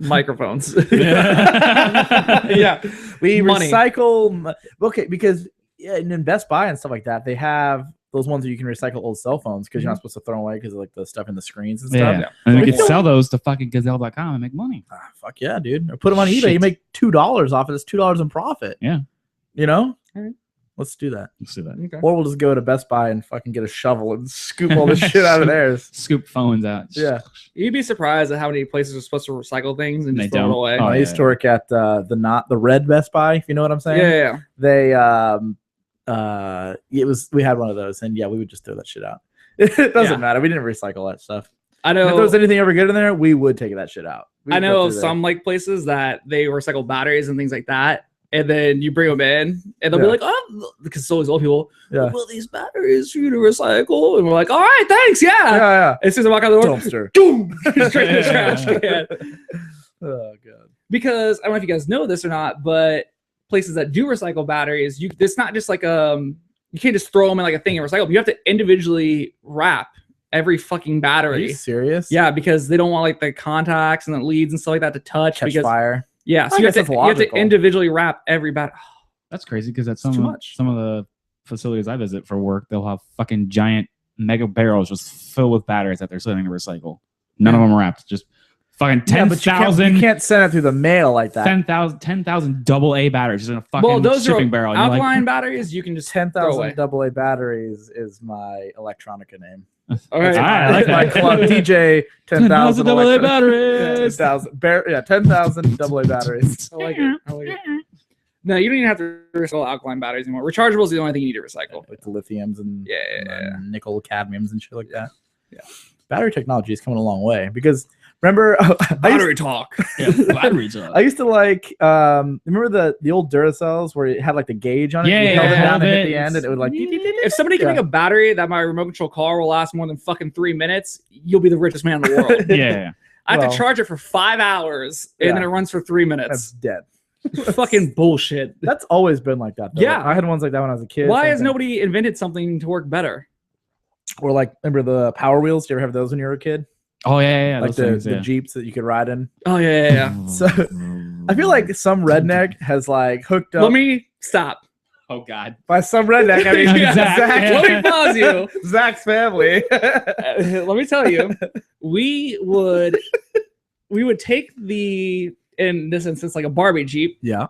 microphones. yeah, we Money. recycle. Okay, because in Best Buy and stuff like that, they have those ones that you can recycle old cell phones because you're not supposed to throw them away because of like the stuff in the screens and Yeah. stuff. And We you can don't- sell those to fucking Gazelle.com and make money. Ah, fuck yeah, dude! Or put them on eBay. You Shit. make $2 off it. It's $2 in profit. Yeah. You know. Alright. Let's do that. Let's do that. Okay. Or we'll just go to Best Buy and fucking get a shovel and scoop all this shit out of theirs. Scoop phones out. Yeah. You'd be surprised at how many places are supposed to recycle things and They just throw don't. it away. Oh, I yeah, used to work at the red Best Buy, if you know what I'm saying. Yeah. They we had one of those, and yeah, we would just throw that shit out. It doesn't Yeah. matter. We didn't recycle that stuff. I And if there know. was anything ever good in there, we would take that shit out. We I would go know through there. some like places that they recycle batteries and things like that, and then you bring them in, and they'll be Yeah. like, "Oh," because it's always old people. Yeah. Well, these batteries for you to recycle, and we're like, "All right, thanks, yeah." Yeah, As soon as I walk out the door, dumpster. boom, straight in the trash can. Oh god. Because I don't know if you guys know this or not, but places that do recycle batteries, it's not just like you can't just throw them in like a thing and recycle them. You have to individually wrap every fucking Are battery. you serious? Yeah, because they don't want like the contacts and the leads and stuff like that to touch. Catch because fire. yeah, so I you have, guess to, that's you have to logical. individually wrap every battery. That's crazy because at too some much. of the facilities I visit for work, they'll have fucking giant mega barrels just filled with batteries that they're sending to recycle. None of them are wrapped. Just fucking Yeah, but you 10,000 can't send it through the mail like that. 10,000 double A batteries just in a fucking Well, those shipping are barrel. And you're like, alkaline batteries. You can just throw 10,000 away. AA batteries is my electronica name. All right, I like my that. club DJ 10,000 double A electro- batteries. 10,000 AA batteries. I like it. I like it. No, you don't even have to recycle alkaline batteries anymore. Rechargeable is the only thing you need to recycle. Like the lithiums and, Yeah. and nickel cadmiums and shit like that. Yeah. Battery technology is coming a long way because remember Battery talk. Yeah, batteries are. I used to like remember the old Duracells where it had like the gauge on it. Yeah, you held it yeah, down and hit it. the end and it would like If somebody can Yeah. make a battery that my remote control car will last more than fucking 3 minutes, you'll be the richest man in the world. Yeah. I have Well, to charge it for 5 hours and yeah. then it runs for 3 that's minutes. dead. Fucking bullshit. That's always been like that though. Yeah. I had ones like that when I was a kid. Why same has thing. nobody invented something to work better? Or like remember the Power Wheels? Did you ever have those when you were a kid? Oh yeah. Like Those the, things, the yeah. Jeeps that you could ride in. Oh yeah. So I feel like some redneck has like hooked up Let me stop. Oh god. by some redneck. I mean, Yeah, Zach, Let me pause you. Zach's family. Let me tell you, we would take in this instance like a Barbie Jeep. Yeah.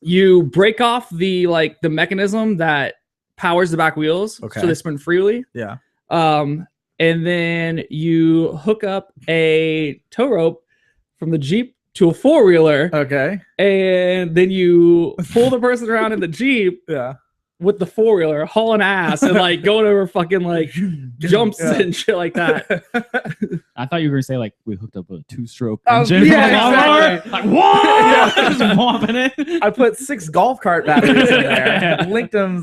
You break off the mechanism that powers the back wheels, Okay. so they spin freely. Yeah. And then you hook up a tow rope from the Jeep to a 4-wheeler, Okay. and then you pull the person around in the Jeep Yeah. with the 4-wheeler, hauling ass and like going over fucking like jumps Yeah. and shit like that. I thought you were gonna say like we hooked up a 2-stroke Oh, engine. yeah, from a lawnmower. exactly. Like what? Yeah. Just whomping it. I put 6 golf cart batteries in there, linked them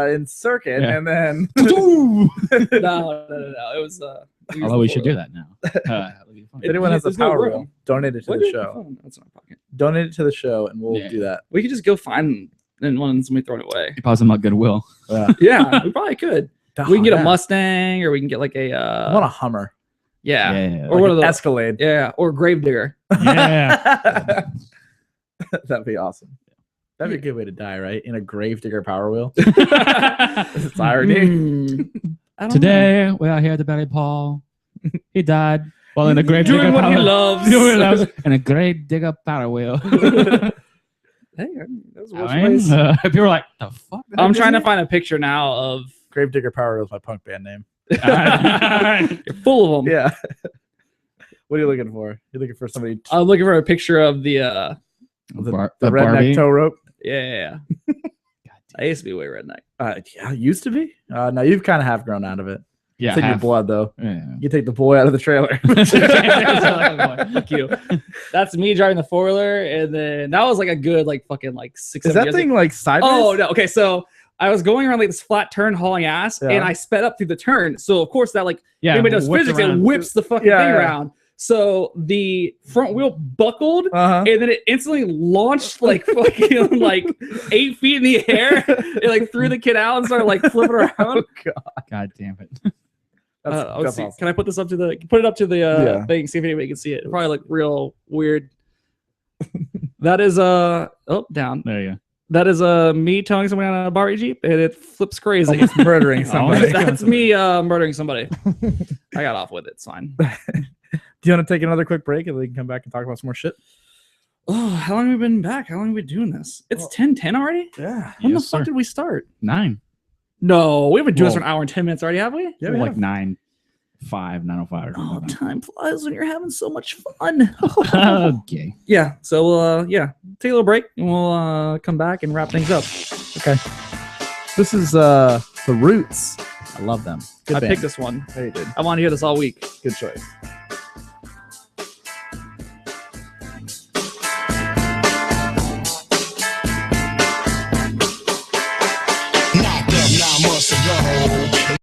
in circuit, Yeah. and then No. It was. Although we should do that now. if anyone has a There's no Power room. Wheel, donate it to What the is show. my phone? That's in my pocket. Donate it to the show, and we'll Yeah. do that. We could just go find one and somebody throw it away. You pause them at Goodwill. Yeah. Yeah, we probably could. We can get Oh, a yeah. Mustang, or we can get like a. I want a Hummer. Yeah. Yeah. Or one of those. Escalade. Yeah, or Gravedigger. Yeah. That'd be awesome. That'd be a good way to die, right? In a Gravedigger Power Wheel. It's irony. I don't know. Today we are here at the Barry Paul. He died while in a grave digger Doing what he power- loves. Doing what he loves in a grave digger power wheel. Hey, that was I mean, people were like, "The fuck?" I'm trying to find a picture now of. Gravedigger Power Wheel is my punk band name. You're full of them. Yeah. What are you looking for? You're looking for somebody I'm looking for a picture of the the The redneck Barbie? toe rope. yeah. I used to be way redneck. Yeah, used to be. No, you've kind of half grown out of it. Yeah, It's in your half. blood though. Yeah. You take the boy out of the trailer. Fuck you. That's me driving the 4-wheeler, and then that was like a good like fucking like 6 Is 7 that years thing ago. like sideways? Oh no. Okay, so I was going around like this flat turn hauling ass, Yeah. and I sped up through the turn. So of course that like Yeah, anybody knows whipped physics, it around. whips the fucking Yeah, thing yeah. around. So the front wheel buckled, Uh-huh. and then it instantly launched like fucking like 8 feet in the air. It like threw the kid out and started like flipping around. God damn it. That's Let's see. awesome. Can I put this up to the Yeah. thing? See if anybody can see it. It'll probably look real weird. That is down. There you go. That is me towing someone on a Barbie Jeep, and it flips crazy. Almost murdering somebody. That's me murdering somebody. I got off with it. It's fine. Do you want to take another quick break and we can come back and talk about some more shit? Oh, how long have we been back? How long have we been doing this? It's Well- 10:10 already. Yeah. When Yes, the fuck sir. did we start? 9. No, we haven't been doing this Well- for an hour and 10 minutes already, have we? Yeah, we like have. 9:05, 9:05 or Oh, something. time flies when you're having so much fun. Okay. Yeah, so we'll take a little break and we'll come back and wrap things up. This is The Roots. I love them. Good I band. picked this one. Hey, dude. I want to hear this all week. Good choice. Knocked up 9 months ago.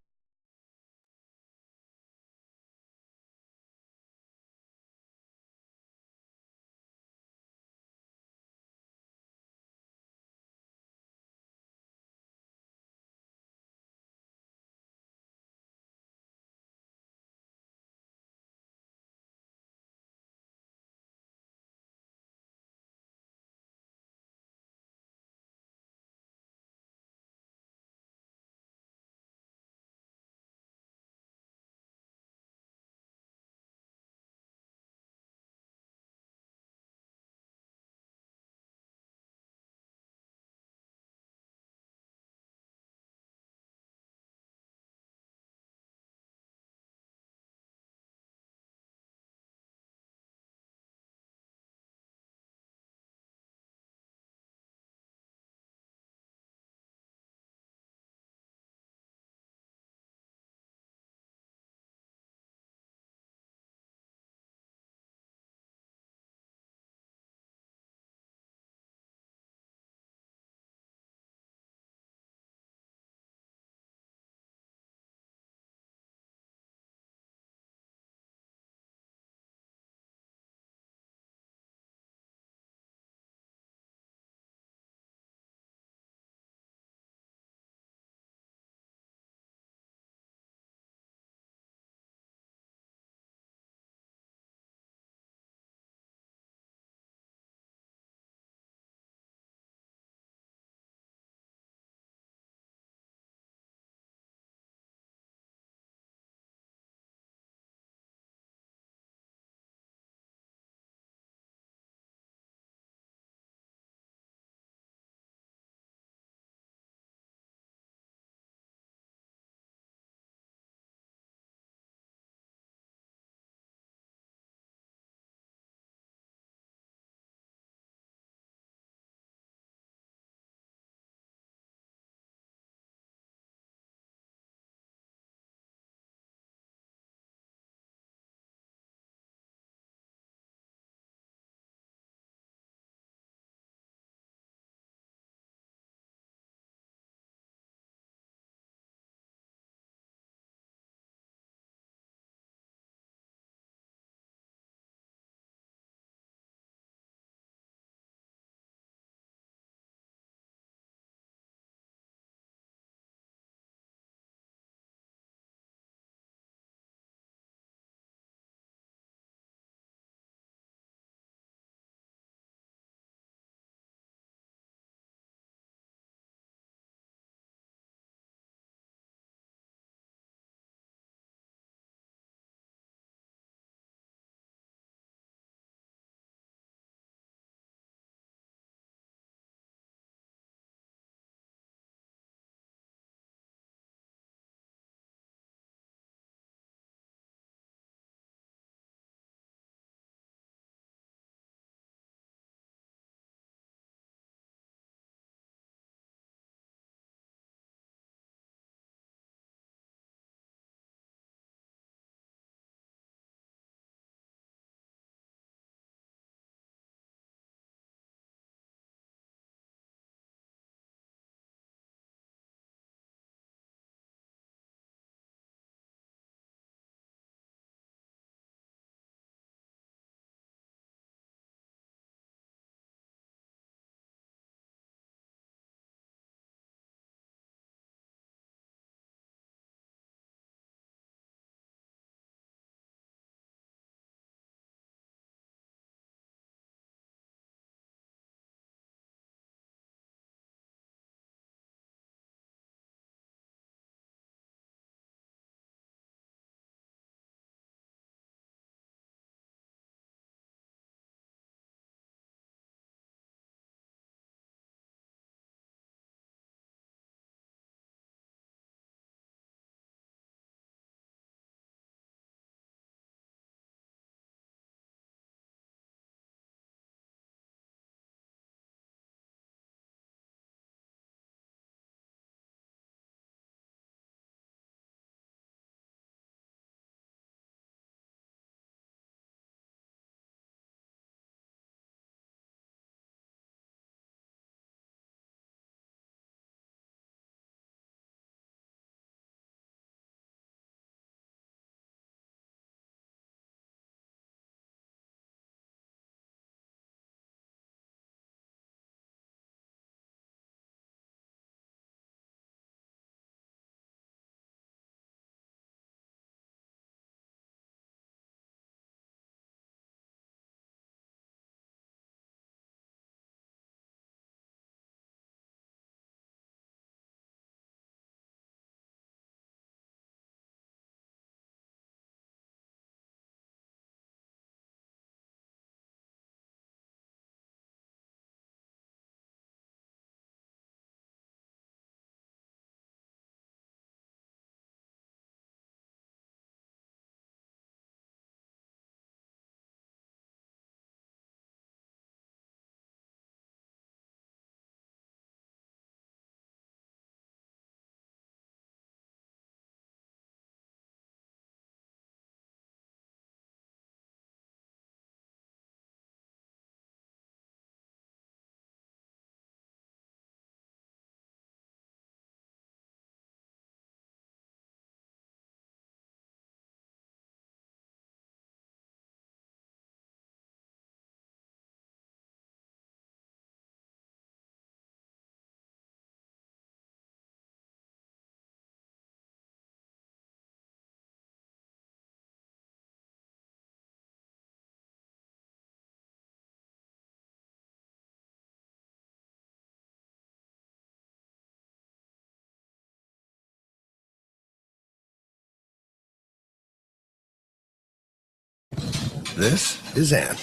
This is Ant.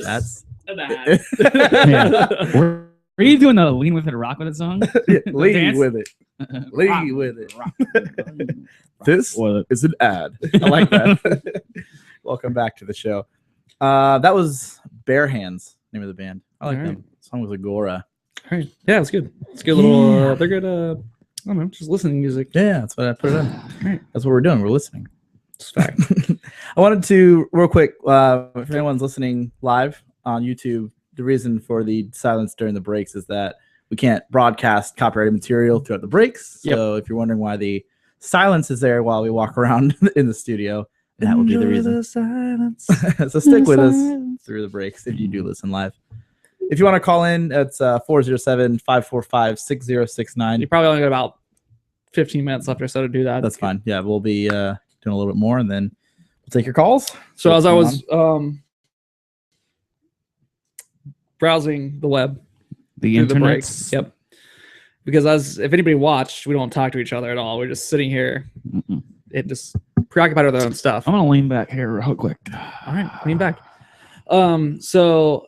That's Yeah. Were you doing the lean with it, rock with it song? lead dance? with it. Lead Rock. with it. Rock. This Well, is an ad. I like that. Welcome back to the show. That was Bare Hands, name of the band. I like Alright. them. The song was Agora. All right. Yeah, it's good. It's a good little. They're good. I don't know, just listening music. Yeah, that's what I put it in. Right. That's what we're doing. We're listening. It's fact. I wanted to real quick, if anyone's listening live on YouTube, the reason for the silence during the breaks is that we can't broadcast copyrighted material throughout the breaks. So if you're wondering why the silence is there while we walk around in the studio, that would be the reason. Silence. So stick with us through the breaks if you do listen live. If you want to call in, it's 407-545-6069. You probably only got about 15 minutes left or so to do that. That's fine. Yeah, we'll be doing a little bit more, and then we'll take your calls. So What's as I going was browsing the web the through the internet. breaks, yep. Because if anybody watched, we don't talk to each other at all. We're just sitting here, it just preoccupied with our own stuff. I'm gonna lean back here real quick. All right, lean back. So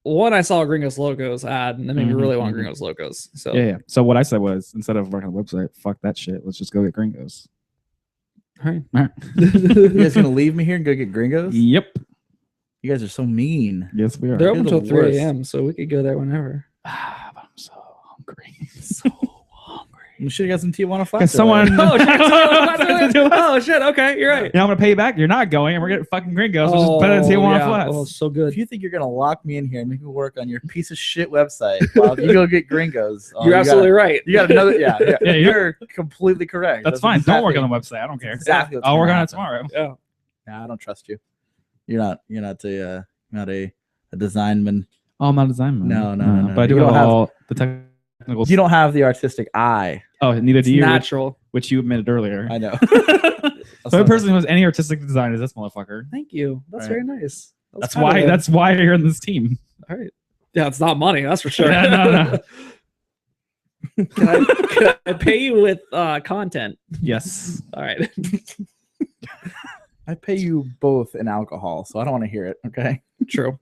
one, I saw a Gringos Locos ad, and that made me really want Gringos Locos. So Yeah. So what I said was, instead of working on the website, fuck that shit. Let's just go get Gringos. all right. All right. You guys gonna leave me here and go get Gringos? Yep. You guys are so mean. Yes, we are. They're You're open the until 3 worst. a.m., so we could go there whenever. But I'm so hungry. So hungry. You should have got some Tijuana Flats. Because someone. Oh shit! Oh shit! Okay, you're right. You know, I'm gonna pay you back. You're not going, and we're getting fucking Gringos, which is better than Tijuana yeah. Flats. Oh, so good. If you think you're gonna lock me in here and make me work on your piece of shit website while you go get Gringos, You're absolutely right. You got another. Yeah, Yeah, you're completely correct. That's fine. Don't work on the website. I don't care. Exactly what's I'll work gonna on it happen. tomorrow. Yeah. Yeah, I don't trust you. You're not a design man. Oh, I'm not a design man. No. But I do You have don't have- all the technical. You don't have the artistic eye. Oh, neither do It's you. natural. Which you admitted earlier. I know. The only person who has any artistic design is this motherfucker. Thank you. That's Right. very nice. That's kind why. of- That's why you're in this team. all right. Yeah, it's not money. That's for sure. Yeah, no. Can I pay you with content? Yes. All right. I pay you both in alcohol, so I don't want to hear it. Okay. True.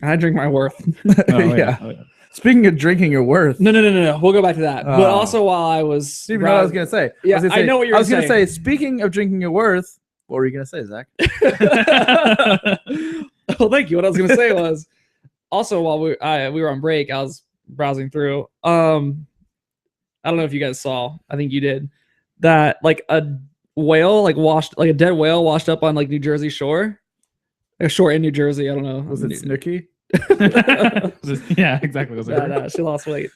I drink my worth. Oh, Yeah. Oh, yeah. Speaking of drinking your worth, No. We'll go back to that. But Oh. also, while I was, Steve, you know what I was gonna say. Yeah, was gonna I say- know what you're I was gonna saying. say. Speaking of drinking your worth, what were you gonna say, Zach? well, thank you. What I was gonna say was also while we were on break, I was browsing through. I don't know if you guys saw. I think you did that. Like a whale, like a dead whale washed up on like New Jersey shore. A shore in New Jersey. I don't know. Was it Snooki? Yeah, exactly. It was like- No, she lost weight.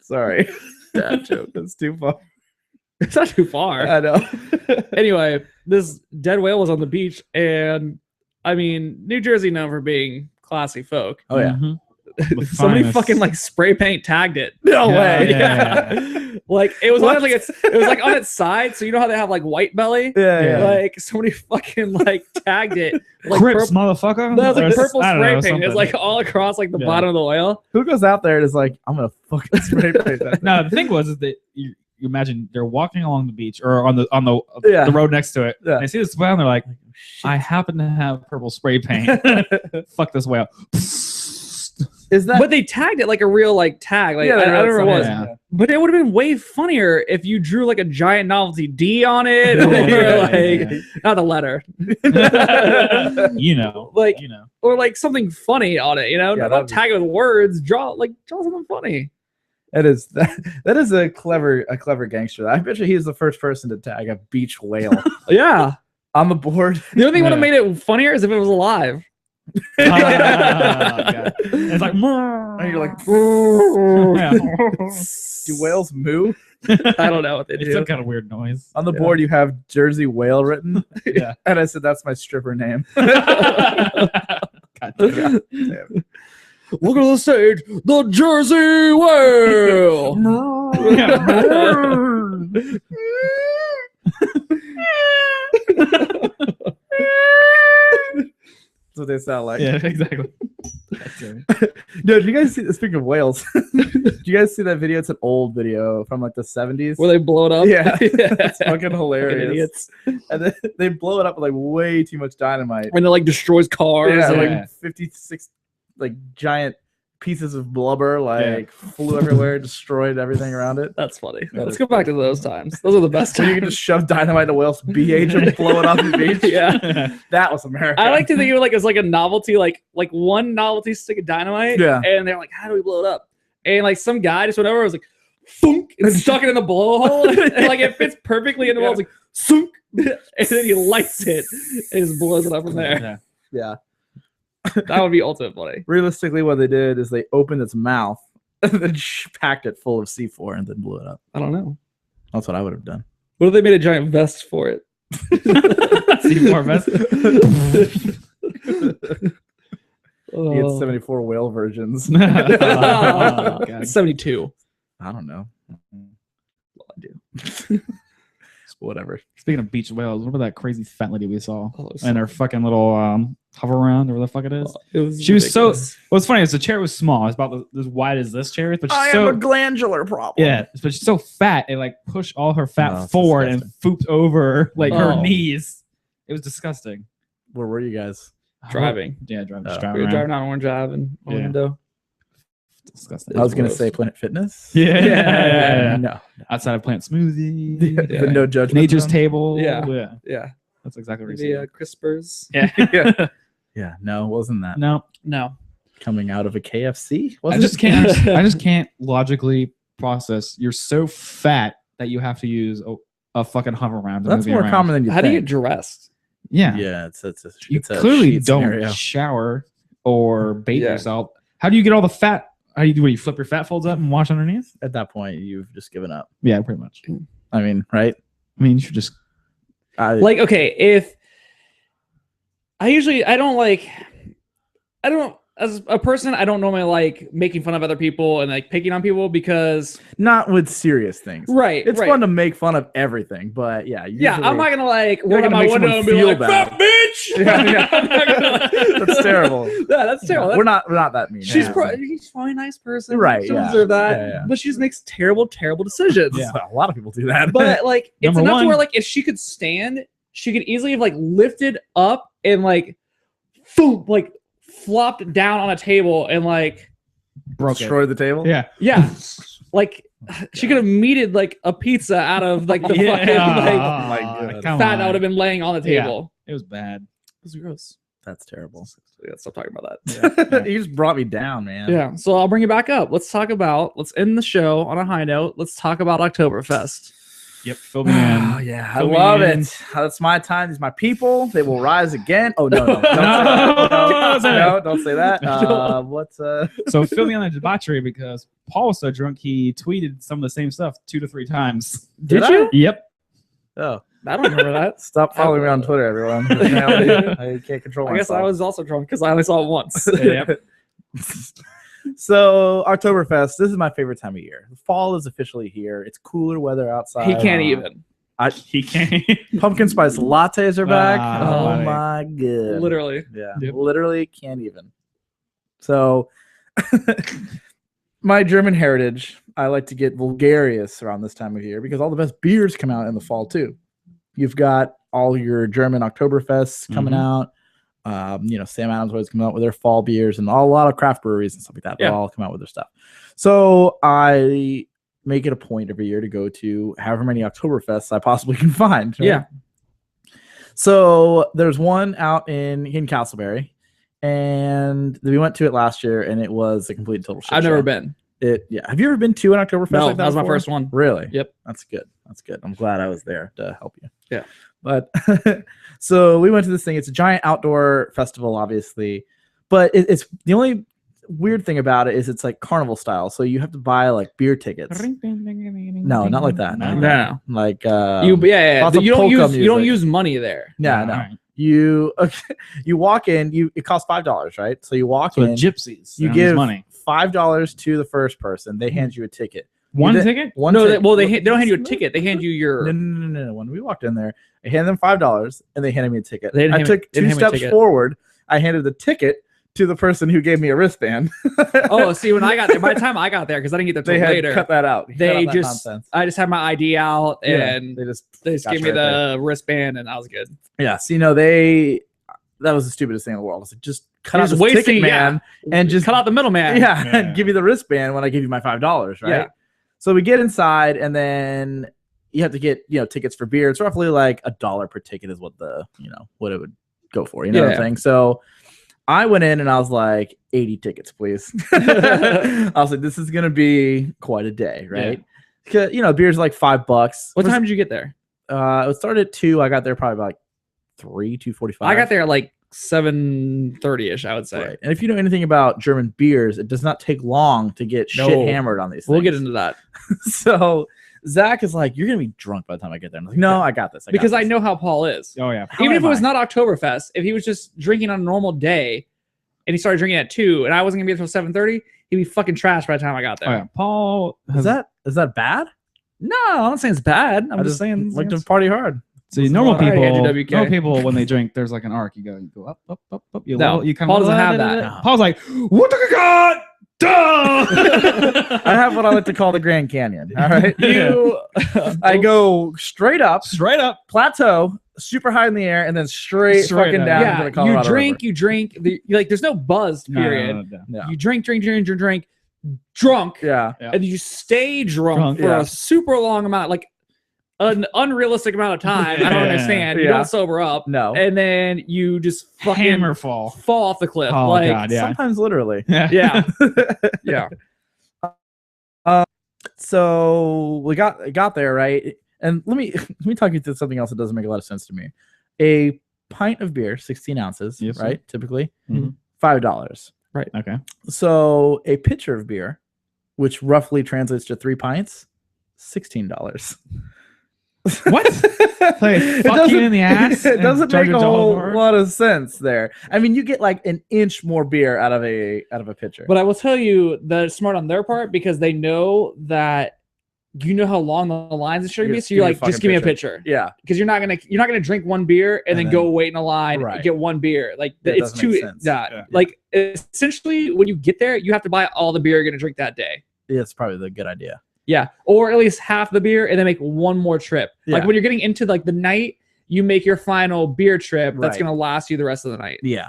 Sorry, that joke. That's too far. It's not too far. I know. Anyway, this dead whale was on the beach, and I mean, New Jersey known for being classy folk. Oh yeah. Mhm. The Somebody finest. fucking like spray paint tagged it. No Yeah, way. yeah. Like it was What? on like it was like on its side, so you know how they have like white belly. Yeah. Like somebody fucking like tagged it. Like Crips, purple, motherfucker. that was like Or purple I don't spray know, paint. It's something. like all across like the Yeah. bottom of the whale. Who goes out there and is like, I'm gonna fucking spray paint that? No, the thing was is that you imagine they're walking along the beach or on the Yeah. the road next to it. Yeah. And they see this whale and they're like, I happen to have purple spray paint. Fuck this whale. Is that? But they tagged it like a real like tag. Like Yeah, I don't that's remember what it was. something, yeah. But it would have been way funnier if you drew like a giant novelty D on it, or Yeah, like yeah. not the letter, You know. Like- you know. or like something funny on it. You know, Yeah, don't that'd be- tag it with words. Draw something funny. That is that is a clever gangster. I bet you he's the first person to tag a beach whale Yeah. on the board. The only thing would have Yeah. made it funnier is if it was alive. God. It's like, And you're like, yeah. do whales moo? I don't know what they It's some do. kind of weird noise. On the board, you have Jersey Whale written. Yeah. And I said, that's my stripper name. God damn. Look at the stage, the Jersey Whale. That's what they sound like. Yeah, exactly. No, did you guys see? Speaking of whales, did you guys see that video? It's an old video from like the 70s. Where they blow it up. Yeah, yeah. it's fucking Fucking hilarious. idiots. And then they blow it up with like way too much dynamite. And it like destroys cars. Yeah, and, like 56 like giant pieces of blubber like flew everywhere, destroyed everything around it. That's funny. That Let's is go back to those times. Those are the best So times. you can just shove dynamite in a whale's BH and blow it off the beach. yeah. That was America. I like to think of it like as like a novelty, like one novelty stick of dynamite. Yeah. And they're like, how do we blow it up? And like some guy just went over, was like, thunk, and stuck it in the blowhole. And like it fits perfectly in the wall. It's like, sunk. And then he lights it and just blows it up from there. Yeah. That would be ultimate funny. Realistically, what they did is they opened its mouth and then packed it full of C4 and then blew it up. I don't know. That's what I would have done. What if they made a giant vest for it? C4 vest. You get 74 whale versions. Oh, God. 72. I don't know. Well, I do. Whatever. Speaking of beach whales, what about that crazy fat lady we saw Oh, it was and her fucking little hover around or whatever the fuck it is? It was She was so. ridiculous. What's funny is the chair was small. It's about as wide as this chair is, but she's I so have a glandular problem. yeah, but she's so fat it like pushed all her fat Oh, it's forward and disgusting. fooped over like her Oh. knees. It was disgusting. Where were you guys? Driving. Yeah, driving. Just Oh. driving We were around. driving down Orange Ave in Yeah. Orlando. Disgusting. I was going to gross. say Planet Fitness. Yeah. No. Outside of Plant Smoothie. The no judgment. Nature's zone. table. Yeah. Yeah. Yeah. That's exactly what The we Crispers. Yeah. Yeah. Yeah. No, it wasn't that. No. No. Coming out of a KFC? I Wasn't just it? can't. I just can't logically process. You're so fat that you have to use a fucking hover around. to That's move you more around. common than you How do you think. get dressed? Yeah. Yeah, it's You it's a clearly sheet don't scenario. shower or bathe Yeah. yourself. How do you get all the fat? How do you do? What, you flip your fat folds up and wash underneath? At that point, you've just given up. Yeah, pretty much. I mean, right? I mean, you should just. Like, okay, if I don't, as a person, I don't normally like making fun of other people and like picking on people because not with serious things. right, It's right. fun to make fun of everything, but yeah, Yeah, I'm usually- not gonna like You're roll not out gonna my make window someone and be feel like, bad. "Fat bitch!" Yeah, yeah. I'm not gonna, like- That's terrible. Yeah, that's terrible. We're not that mean. She's Yeah. she's probably a nice person, Right, She doesn't yeah. deserve that, Yeah, yeah. but she just makes terrible decisions. Yeah. A lot of people do that. But like, it's Number enough to where one- like if she could stand, she could easily have like lifted up and like, boom, like flopped down on a table and like, Broke destroy the table. Yeah. yeah, like she could have meated like a pizza out of like the fucking like Oh my God. Come fat on. that would have been laying on the Yeah. table. It was bad. It was gross. That's terrible. Yeah, stop talking about that. Yeah. You just brought me down, man. Yeah, so I'll bring it back up. Let's end the show on a high note. Let's talk about Oktoberfest. Yep. Fill me Oh, in. yeah, I Fill me love in. it. That's my time. These are my people. They will rise again. Oh no, no, No. don't say that. What's So fill me on the debauchery because Paul was so drunk he tweeted some of the same stuff 2 to 3 times. Did I? you? Yep. Oh, I don't remember that. stop following me on Twitter, everyone. I can't control I guess I myself. was also drunk because I only saw it once. Yep. So Oktoberfest, this is my favorite time of year. Fall is officially here. It's cooler weather outside. He can't even. He can't. Pumpkin spice lattes are back. Ah, Oh buddy. my god. Literally. Yeah. Yep. Literally can't even. So my German heritage, I like to get vulgarious around this time of year because all the best beers come out in the fall too. You've got all your German Oktoberfests coming out. Sam Adams always come out with their fall beers and a lot of craft breweries and stuff like that. They Yeah. all come out with their stuff. So I make it a point every year to go to however many Oktoberfests I possibly can find. right? Yeah. So there's one out in Castleberry, and we went to it last year, and it was a complete and total shit I've never show. been. Have you ever been to an Oktoberfest? No, like that was my before? first one. Really? Yep. That's good. That's good. I'm glad I was there to help you. Yeah. But so we went to this thing. It's a giant outdoor festival, obviously, but it's the only weird thing about it is it's like carnival style. So you have to buy like beer tickets. No, not like that. No. No. Like You lots of you don't polka use you don't music. use money there. Yeah, no. All right. You walk in. It costs $5, right? So you walk So in. gypsies. You they don't use give money. $5 to the first person. They hand you a ticket. One did- ticket? One No, ticket. they don't hand you a ticket. They hand you your. No. When we walked in there, I handed them $5 and they handed me a ticket. They didn't I hand me- took didn't two hand me a steps ticket. forward. I handed the ticket to the person who gave me a wristband. Oh, see, when I got there, by the time I got there, because I didn't get there they till had later, cut that out. Cut they out that just, nonsense. I just had my ID out Yeah, and they just they just got gave you me right there. the wristband and I was good. Yeah, so that was the stupidest thing in the world. I was like, just cut You're out just this ticket, wasting- man, and just cut out the middleman. yeah, Yeah. and give you the wristband when I give you my $5, right? Yeah. So we get inside, and then you have to get tickets for beer. It's roughly like $1 per ticket is what what it would go for. You know what Yeah. I'm saying? So I went in and I was like, 80 tickets, please. I was like, this is gonna be quite a day, right? Because beer's like $5. What time did you get there? It started at 2. I got there probably about like 2:45. I got there at like 7:30ish, I would say. Right. And if you know anything about German beers, it does not take long to get No. shit hammered on these things. We'll get into that So Zach is like, you're gonna be drunk by the time I get there. I'm like, no, I got this. because I know how Paul is. Oh yeah. Even if it was not Oktoberfest, if he was just drinking on a normal day and he started drinking at 2 and I wasn't gonna be there till 7:30, he'd be fucking trash by the time I got there. Oh yeah. Paul Is has that bad? No, I'm not saying it's bad. I'm I just saying like to party hard. See, normal Alright, people, Andrew WK. normal people, when they drink, there's like an arc. You go up, up, up, up. You No, level, you kind Paul of doesn't have that. Paul's like, what the god? Duh! I have what I like to call the Grand Canyon. All right. You, I go straight up, Straight up. plateau, super high in the air, and then straight Straight fucking up. down into yeah, the Colorado you drink, River. you drink. Like, there's no buzz period. No. Yeah. You drink, drunk, Yeah. Yeah. and you stay drunk for yeah. a super long amount, like an unrealistic amount of time. I don't Yeah. understand. You Yeah. don't sober up, No. and then you just fucking Hammer fall. fall off the cliff. Oh, like, God, yeah. Sometimes literally. yeah, yeah. So we got there, right? And let me talk you through something else that doesn't make a lot of sense to me. A pint of beer, 16 ounces, Yes, sir. right? Typically, Mhm. $5. Okay. So a pitcher of beer, which roughly translates to 3 pints, $16. What? Play It fuck you doesn't- in the ass It and doesn't charge make you a double whole for it? lot of sense there. I mean, you get like an inch more beer out of a pitcher. But I will tell you that it's smart on their part because they know that you know how long the lines should be. Just So you're give me a like, just fucking give me a pitcher. pitcher. Yeah, Because you're not gonna drink one beer and then then- go wait in a line Right. and get one beer. Like That it's doesn't make too sense. Yeah. like essentially when you get there, you have to buy all the beer you're gonna drink that day. it's probably the good idea. Yeah, or at least half the beer and then make one more trip. Like Yeah. when you're getting into like the night, you make your final beer trip that's Right. gonna last you the rest of the night. Yeah.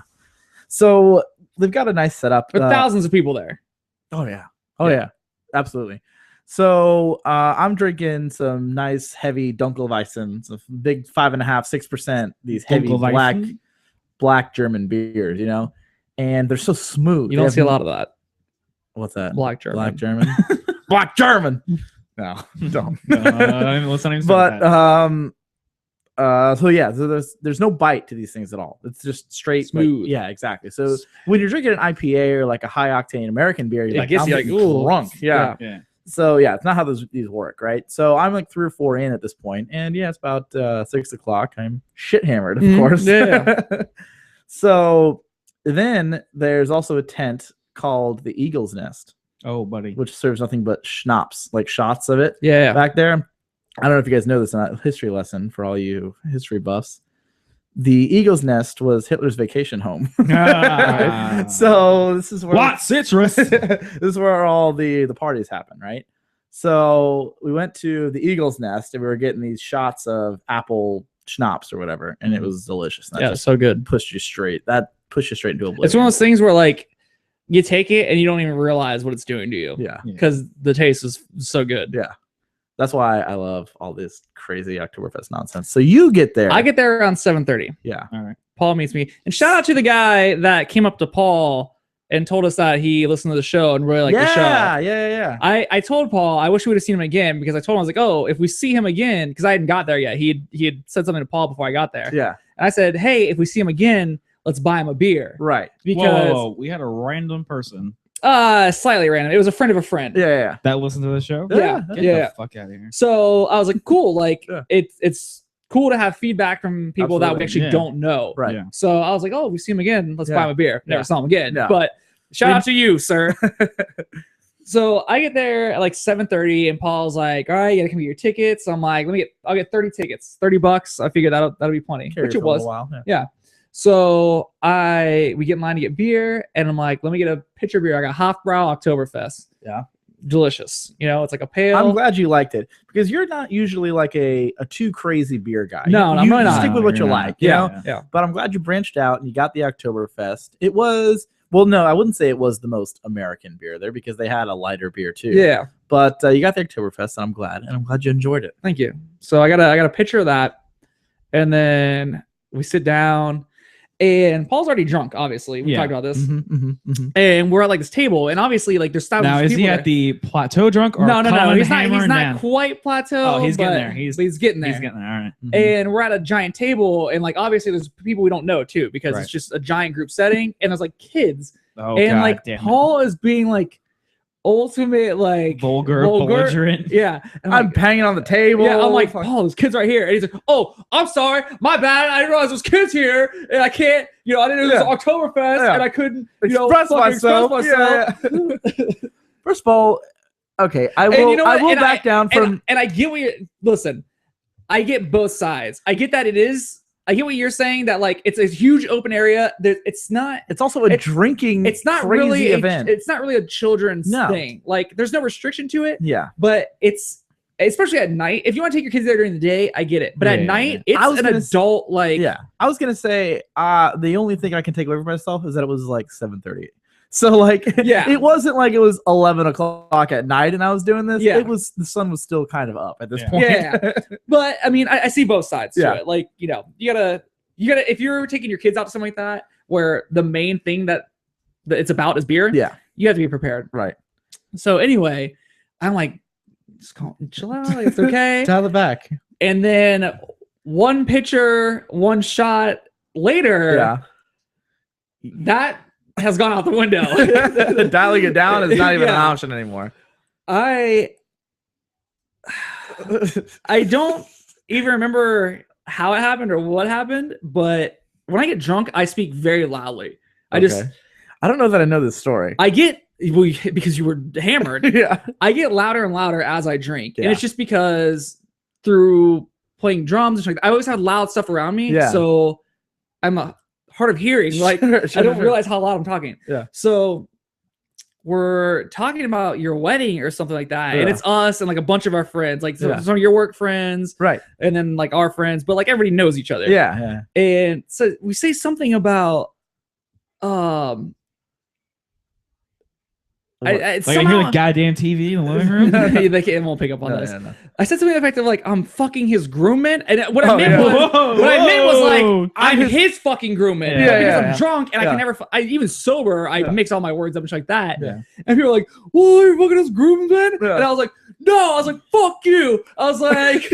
So they've got a nice setup. With thousands of people there. Oh yeah. Oh yeah. Absolutely. So I'm drinking some nice heavy Dunkelweizen, some big 5.5%, 6%. These heavy Dunkelweizen? black German beers, and they're so smooth. You They don't see a have- lot of that. What's that? Black German. Black German. Black German. No, don't. Let's not even start But with that. so yeah, so there's no bite to these things at all. It's just straight like- Smooth. yeah, exactly. So when you're drinking an IPA or like a high octane American beer, you're It like, gets I'm you like, getting ooh. drunk. Yeah. Yeah. So yeah, it's not how these work, right? So I'm like 3 or 4 in at this point, and yeah, it's about 6 o'clock. I'm shit hammered, of Mhm. course. Yeah. So then there's also a tent called the Eagle's Nest, Oh, buddy. which serves nothing but schnapps, like shots of it Yeah. back there. I don't know if you guys know this, in a history lesson for all you history buffs. The Eagle's Nest was Hitler's vacation home. Ah. So this is where What citrus? this is where all the parties happen, right? So we went to the Eagle's Nest and we were getting these shots of apple schnapps or whatever, and it was delicious. And that Yeah, just so good. pushed you straight. That pushed you straight into oblivion. It's one of those things where like you take it and you don't even realize what it's doing to you. Yeah, Because the taste is so good. yeah. That's why I love all this crazy Oktoberfest nonsense. So you get there. I get there around 7:30. yeah. All right. Paul meets me. And shout out to the guy that came up to Paul and told us that he listened to the show and really liked the show. Yeah. I told Paul I wish we would have seen him again because I told him I was like, oh, if we see him again, because I hadn't got there yet. He had said something to Paul before I got there. Yeah. And I said, hey, if we see him again, let's buy him a beer. Right. Because Whoa, we had a random person slightly random. It was a friend of a friend. Yeah. that listened to the show. Yeah. Get Yeah. the fuck out of here. So I was like, cool. Like Yeah. it's cool to have feedback from people that we Absolutely. actually Yeah. don't know. Right. Yeah. So I was like, oh, we see him again. Let's Yeah. buy him a beer. Never Yeah. saw him again. Yeah. But shout We- out to you, sir. So I get there at like 7:30, and Paul's like, all right, you gotta come get your tickets. I'm like, I'll get 30 tickets, $30. I figured that'll be plenty, Carry which it it for a was. little while. Yeah. So we get in line to get beer, and I'm like, let me get a pitcher of beer. I got Hofbrau Oktoberfest. Yeah. Delicious. You know, it's like a pale. I'm glad you liked it because you're not usually like a too crazy beer guy. No, you I'm really not. stick with what you You're like. not. You Yeah, know? yeah. But I'm glad you branched out and you got the Oktoberfest. It was, well, no, I wouldn't say it was the most American beer there because they had a lighter beer too. Yeah. But you got the Oktoberfest, and I'm glad you enjoyed it. Thank you. So I got a picture of that, and then we sit down, and Paul's already drunk. Obviously, we Yeah. talked about this, Mm-hmm. and we're at like this table, and obviously like there's thousands Now, of is people he there. at the plateau drunk or No. Colin He's hammering not down? quite plateau. Oh, he's getting but there. He's getting there. He's getting there. All right. And we're at a giant table, and like obviously there's people we don't know too because Right. it's just a giant group setting, and there's like kids, Oh, and God like damn it. Paul is being like ultimate like vulgar, vulgar. belligerent. Yeah, and I'm like, banging on the table. yeah, I'm like, Fuck. Paul, there's kids right here. And he's like, oh, I'm sorry. My bad. I didn't realize there's kids here. And I can't, I didn't know this was Oktoberfest. Yeah. And I couldn't, express fucking myself. express myself. Yeah. First of all, okay, I will. And you know I what? will And back down from. And I get what you're, listen, I get both sides. I get that I get what you're saying that like it's a huge open area. It's not It's also a drinking. it's not crazy really event. it's not really a children's No. thing. Like there's no restriction to it, Yeah. but it's especially at night. If you want to take your kids there during the day, I get it. But at Yeah, night, yeah. I was it's an gonna adult like Yeah. I was gonna say the only thing I can take away from myself is that it was like 7:30. So like Yeah. it wasn't like it was 11 o'clock at night and I was doing this. Yeah. It was the sun was still kind of up at this Yeah. point. Yeah. But I mean, I see both sides Yeah. to it. Like, you gotta if you're taking your kids out to something like that, where the main thing that it's about is beer, Yeah. you have to be prepared. Right. So anyway, I'm like, just chill out, like, it's okay. Down the back. And then one pitcher, one shot later, Yeah. that has gone out the window. Dialing it down is not even an Yeah. option anymore. I don't even remember how it happened or what happened, but when I get drunk, I speak very loudly. I don't know that I know this story. because you were hammered, Yeah. I get louder and louder as I drink. Yeah. And it's just because through playing drums and shit like that, I always had loud stuff around me. Yeah. So I'm hard of hearing. Like I don't realize how loud I'm talking. Yeah. So we're talking about your wedding or something like that. And Yeah. it's us and like a bunch of our friends, like Yeah. some of your work friends, Right. and then like our friends, but like everybody knows each other. Yeah. Yeah. And so we say something about Like I somehow, hear the goddamn TV in the living room. they won't pick up on this. No. I said something to the effect of like, I'm fucking his groomman. And what Oh, I meant yeah. was, what I meant was Whoa. like, I'm his fucking groomman. Yeah, because yeah, I'm yeah. drunk and I Yeah. can never, even sober, I Yeah. mix all my words up and shit like that. Yeah. And people are like, well, you're fucking his groomman? Yeah. And I was like, no, I was like, fuck you. I was like,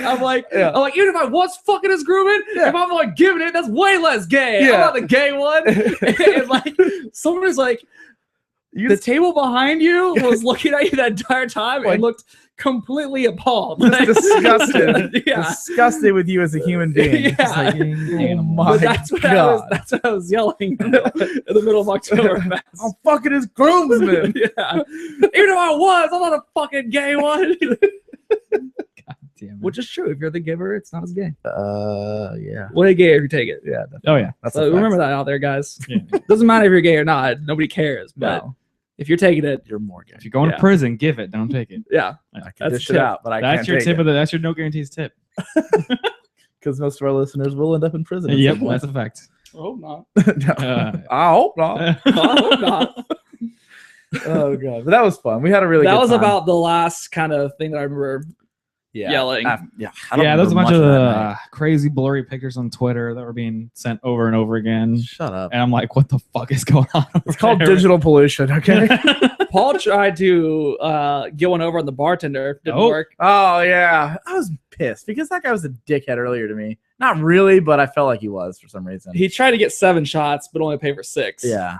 I'm like, even if I was fucking his groomman, Yeah. if I'm like giving it, that's way less gay. I'm Yeah. not the gay one. And like, someone was like, the table behind you was looking at you that entire time Like- and looked completely appalled. Just disgusted. Yeah. Disgusted with you as a human being. Just like, Yeah. oh But my that's what God. that's what I was yelling in the middle of Oktoberfest. I'm fucking his groomsman. Yeah. Even if I was, I'm not a fucking gay one. Damn it. Which is true. If you're the giver, it's not as gay. Yeah. What a gay if you take it. Yeah. Oh yeah. That's So remember that out there, guys. Yeah. Doesn't matter if you're gay or not. Nobody cares. But No, if you're taking it, you're more gay. If you're going Yeah. to prison, give it. Don't take it. yeah. I can That's dish it tip. out, but I That's can't your take tip it. of the. That's your no guarantees tip. Because most of our listeners will end up in prison. at Yep, some point. that's a fact. I hope not. I hope not. I hope not. Oh god, but that was fun. We had a really. That good was time. about the last kind of thing that I remember yelling. I don't Yeah, there's a bunch remember of much that night. crazy blurry pictures on Twitter that were being sent over and over again, Shut up. and I'm like, what the fuck is going on? It's called digital pollution. Okay. Paul tried to get one over on the bartender. Didn't Nope. work. Oh yeah, I was pissed because that guy was a dickhead earlier to me. Not really, but I felt like he was for some reason. He tried to get 7 shots, but only paid for 6. Yeah.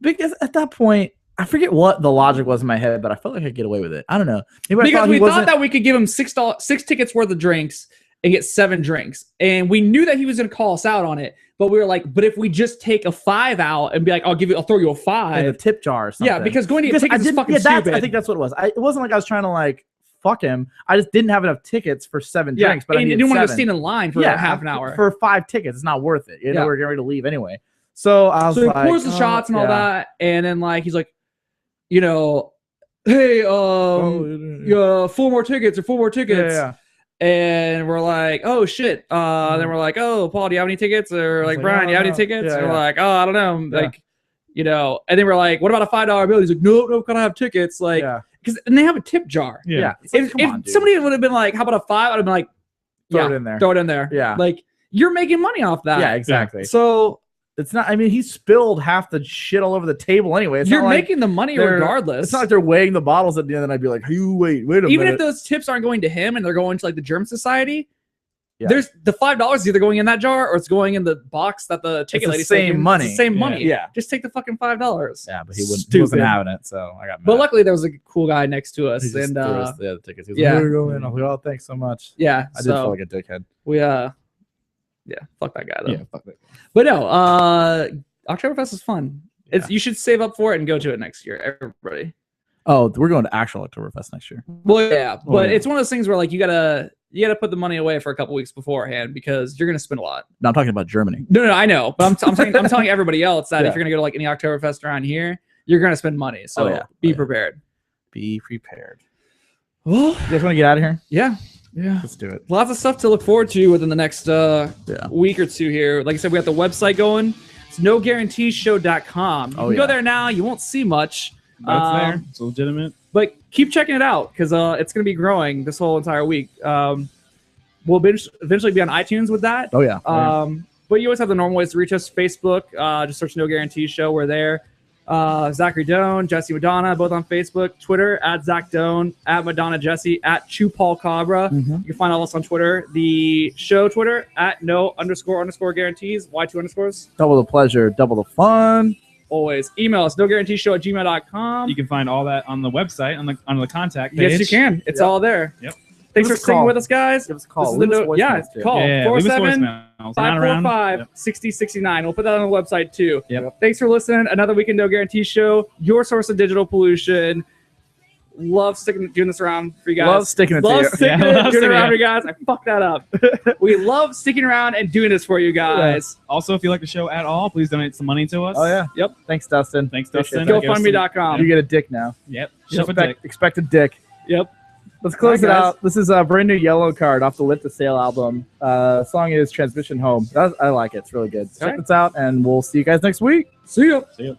Because at that point, I forget what the logic was in my head, but I felt like I could get away with it. I don't know. Maybe I Because thought we he thought wasn't. that we could give him $6 tickets worth of drinks and get 7 drinks. And we knew that he was going to call us out on it. But we were like, but if we just take a 5 out and be like, I'll throw you a 5. in a tip jar or something. Yeah, because going to get Because tickets is fucking that's, stupid. I think that's what it was. It wasn't like I was trying to like fuck him. I just didn't have enough tickets for 7 Yeah, drinks, but I and you needed didn't want to 7. stand in line for half an hour. For 5 tickets. It's not worth it. You know, Yeah. we're getting ready to leave anyway. So I was So he like, pours the shots and all that, and then like he's like, you know, hey, 4 more tickets or 4 more tickets. Yeah. And we're like, oh shit. Then we're like, oh, Paul, do you have any tickets? Or like, like, Brian, "No, do you have any no." tickets? Yeah, and we're yeah. like, oh, I don't know. Yeah. Like, you know, and then we're like, what about a $5 bill? He's like, no, can I have tickets? Like, Yeah. because and they have a tip jar. Yeah. It's like, If, come if on, dude. somebody would have been like, how about a 5? I'd have been like, Throw yeah, it in there. throw it in there. Yeah. Like, you're making money off that. Yeah, exactly. So It's not. I mean, he spilled half the shit all over the table anyway. It's you're not like making the money they're- regardless. It's not like they're weighing the bottles at the end, and I'd be like, "You wait a Even minute." if those tips aren't going to him and they're going to like the Germ Society, Yeah. there's the $5 is either going in that jar or it's going in the box that the ticket the lady's same taking. money. It's the same Yeah. money. Yeah. Just take the fucking $5. Yeah, but he wasn't Stupid. having it, so I got mad. But luckily there was a cool guy next to us, He just and threw us the other tickets. He was yeah. like, "Here you go in." I was like, "Oh, thanks so much." yeah, I did feel so like a dickhead. we yeah, fuck that guy though. Yeah, fuck that. But no, Oktoberfest is fun. It's you should save up for it and go to it next year, everybody. Oh, we're going to actual Oktoberfest next year. Well, yeah, Oh, but yeah. it's one of those things where like you gotta put the money away for a couple weeks beforehand because you're gonna spend a lot. No, I'm talking about Germany. No, I know, but I'm telling everybody else that Yeah. if you're gonna go to like any Oktoberfest around here, you're gonna spend money. So Oh, yeah. be Oh, yeah. prepared. Be prepared. Well, You guys want to get out of here? yeah, Let's do it. lots of stuff to look forward to within the next week or two here. Like I said, we got the website going. It's noguaranteeshow.com. You Oh, can go yeah. there now. You won't see much. But it's there. Um, It's legitimate. But keep checking it out because it's going to be growing this whole entire week. We'll eventually be on iTunes with that. Oh yeah. But you always have the normal ways to reach us. Facebook, just search No Guarantee Show. We're there. Zachary Doan, Jesse Madonna, both on Facebook. Twitter, at Zach Doan, at Madonna Jesse, at Chew Paul Cabra. Mhm. You can find all of us on Twitter. The show Twitter, at no__guarantees, Y2 underscores. Double the pleasure, double the fun. Always. Email us, noguaranteeshow@gmail.com. You can find all that on the website, on the contact page. Yes, you can. It's Yep. all there. Yep. Thanks Give for us a sticking call. with us, guys. Give us a call. This is Leave the us no- voicemails, yeah, too. call. Yeah, leave us 47 voicemails. We're not around. 545-6069. We'll put that on the website too. Yep. Thanks for listening. Another Weekend No Guarantee Show, your source of digital pollution. Love doing this around for you guys. Love sticking it to Love you. sticking Yeah, it, love doing it sticking around it. for you guys. I fucked that up. We love sticking around and doing this for you guys. Also, if you like the show at all, please donate some money to us. Oh yeah. Yep. Thanks, Dustin. Thanks, Appreciate Dustin. that. Give us GoFundMe.com. You get a dick now. Yep. Shove a dick. Expect a dick. Yep. Let's close Bye, it guys. out. This is a brand new Yellow Card off the Lit to Sail album. Song is Transmission Home. I like it. It's really good. Check Alright. this out, and we'll see you guys next week. See ya. See ya.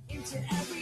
Into every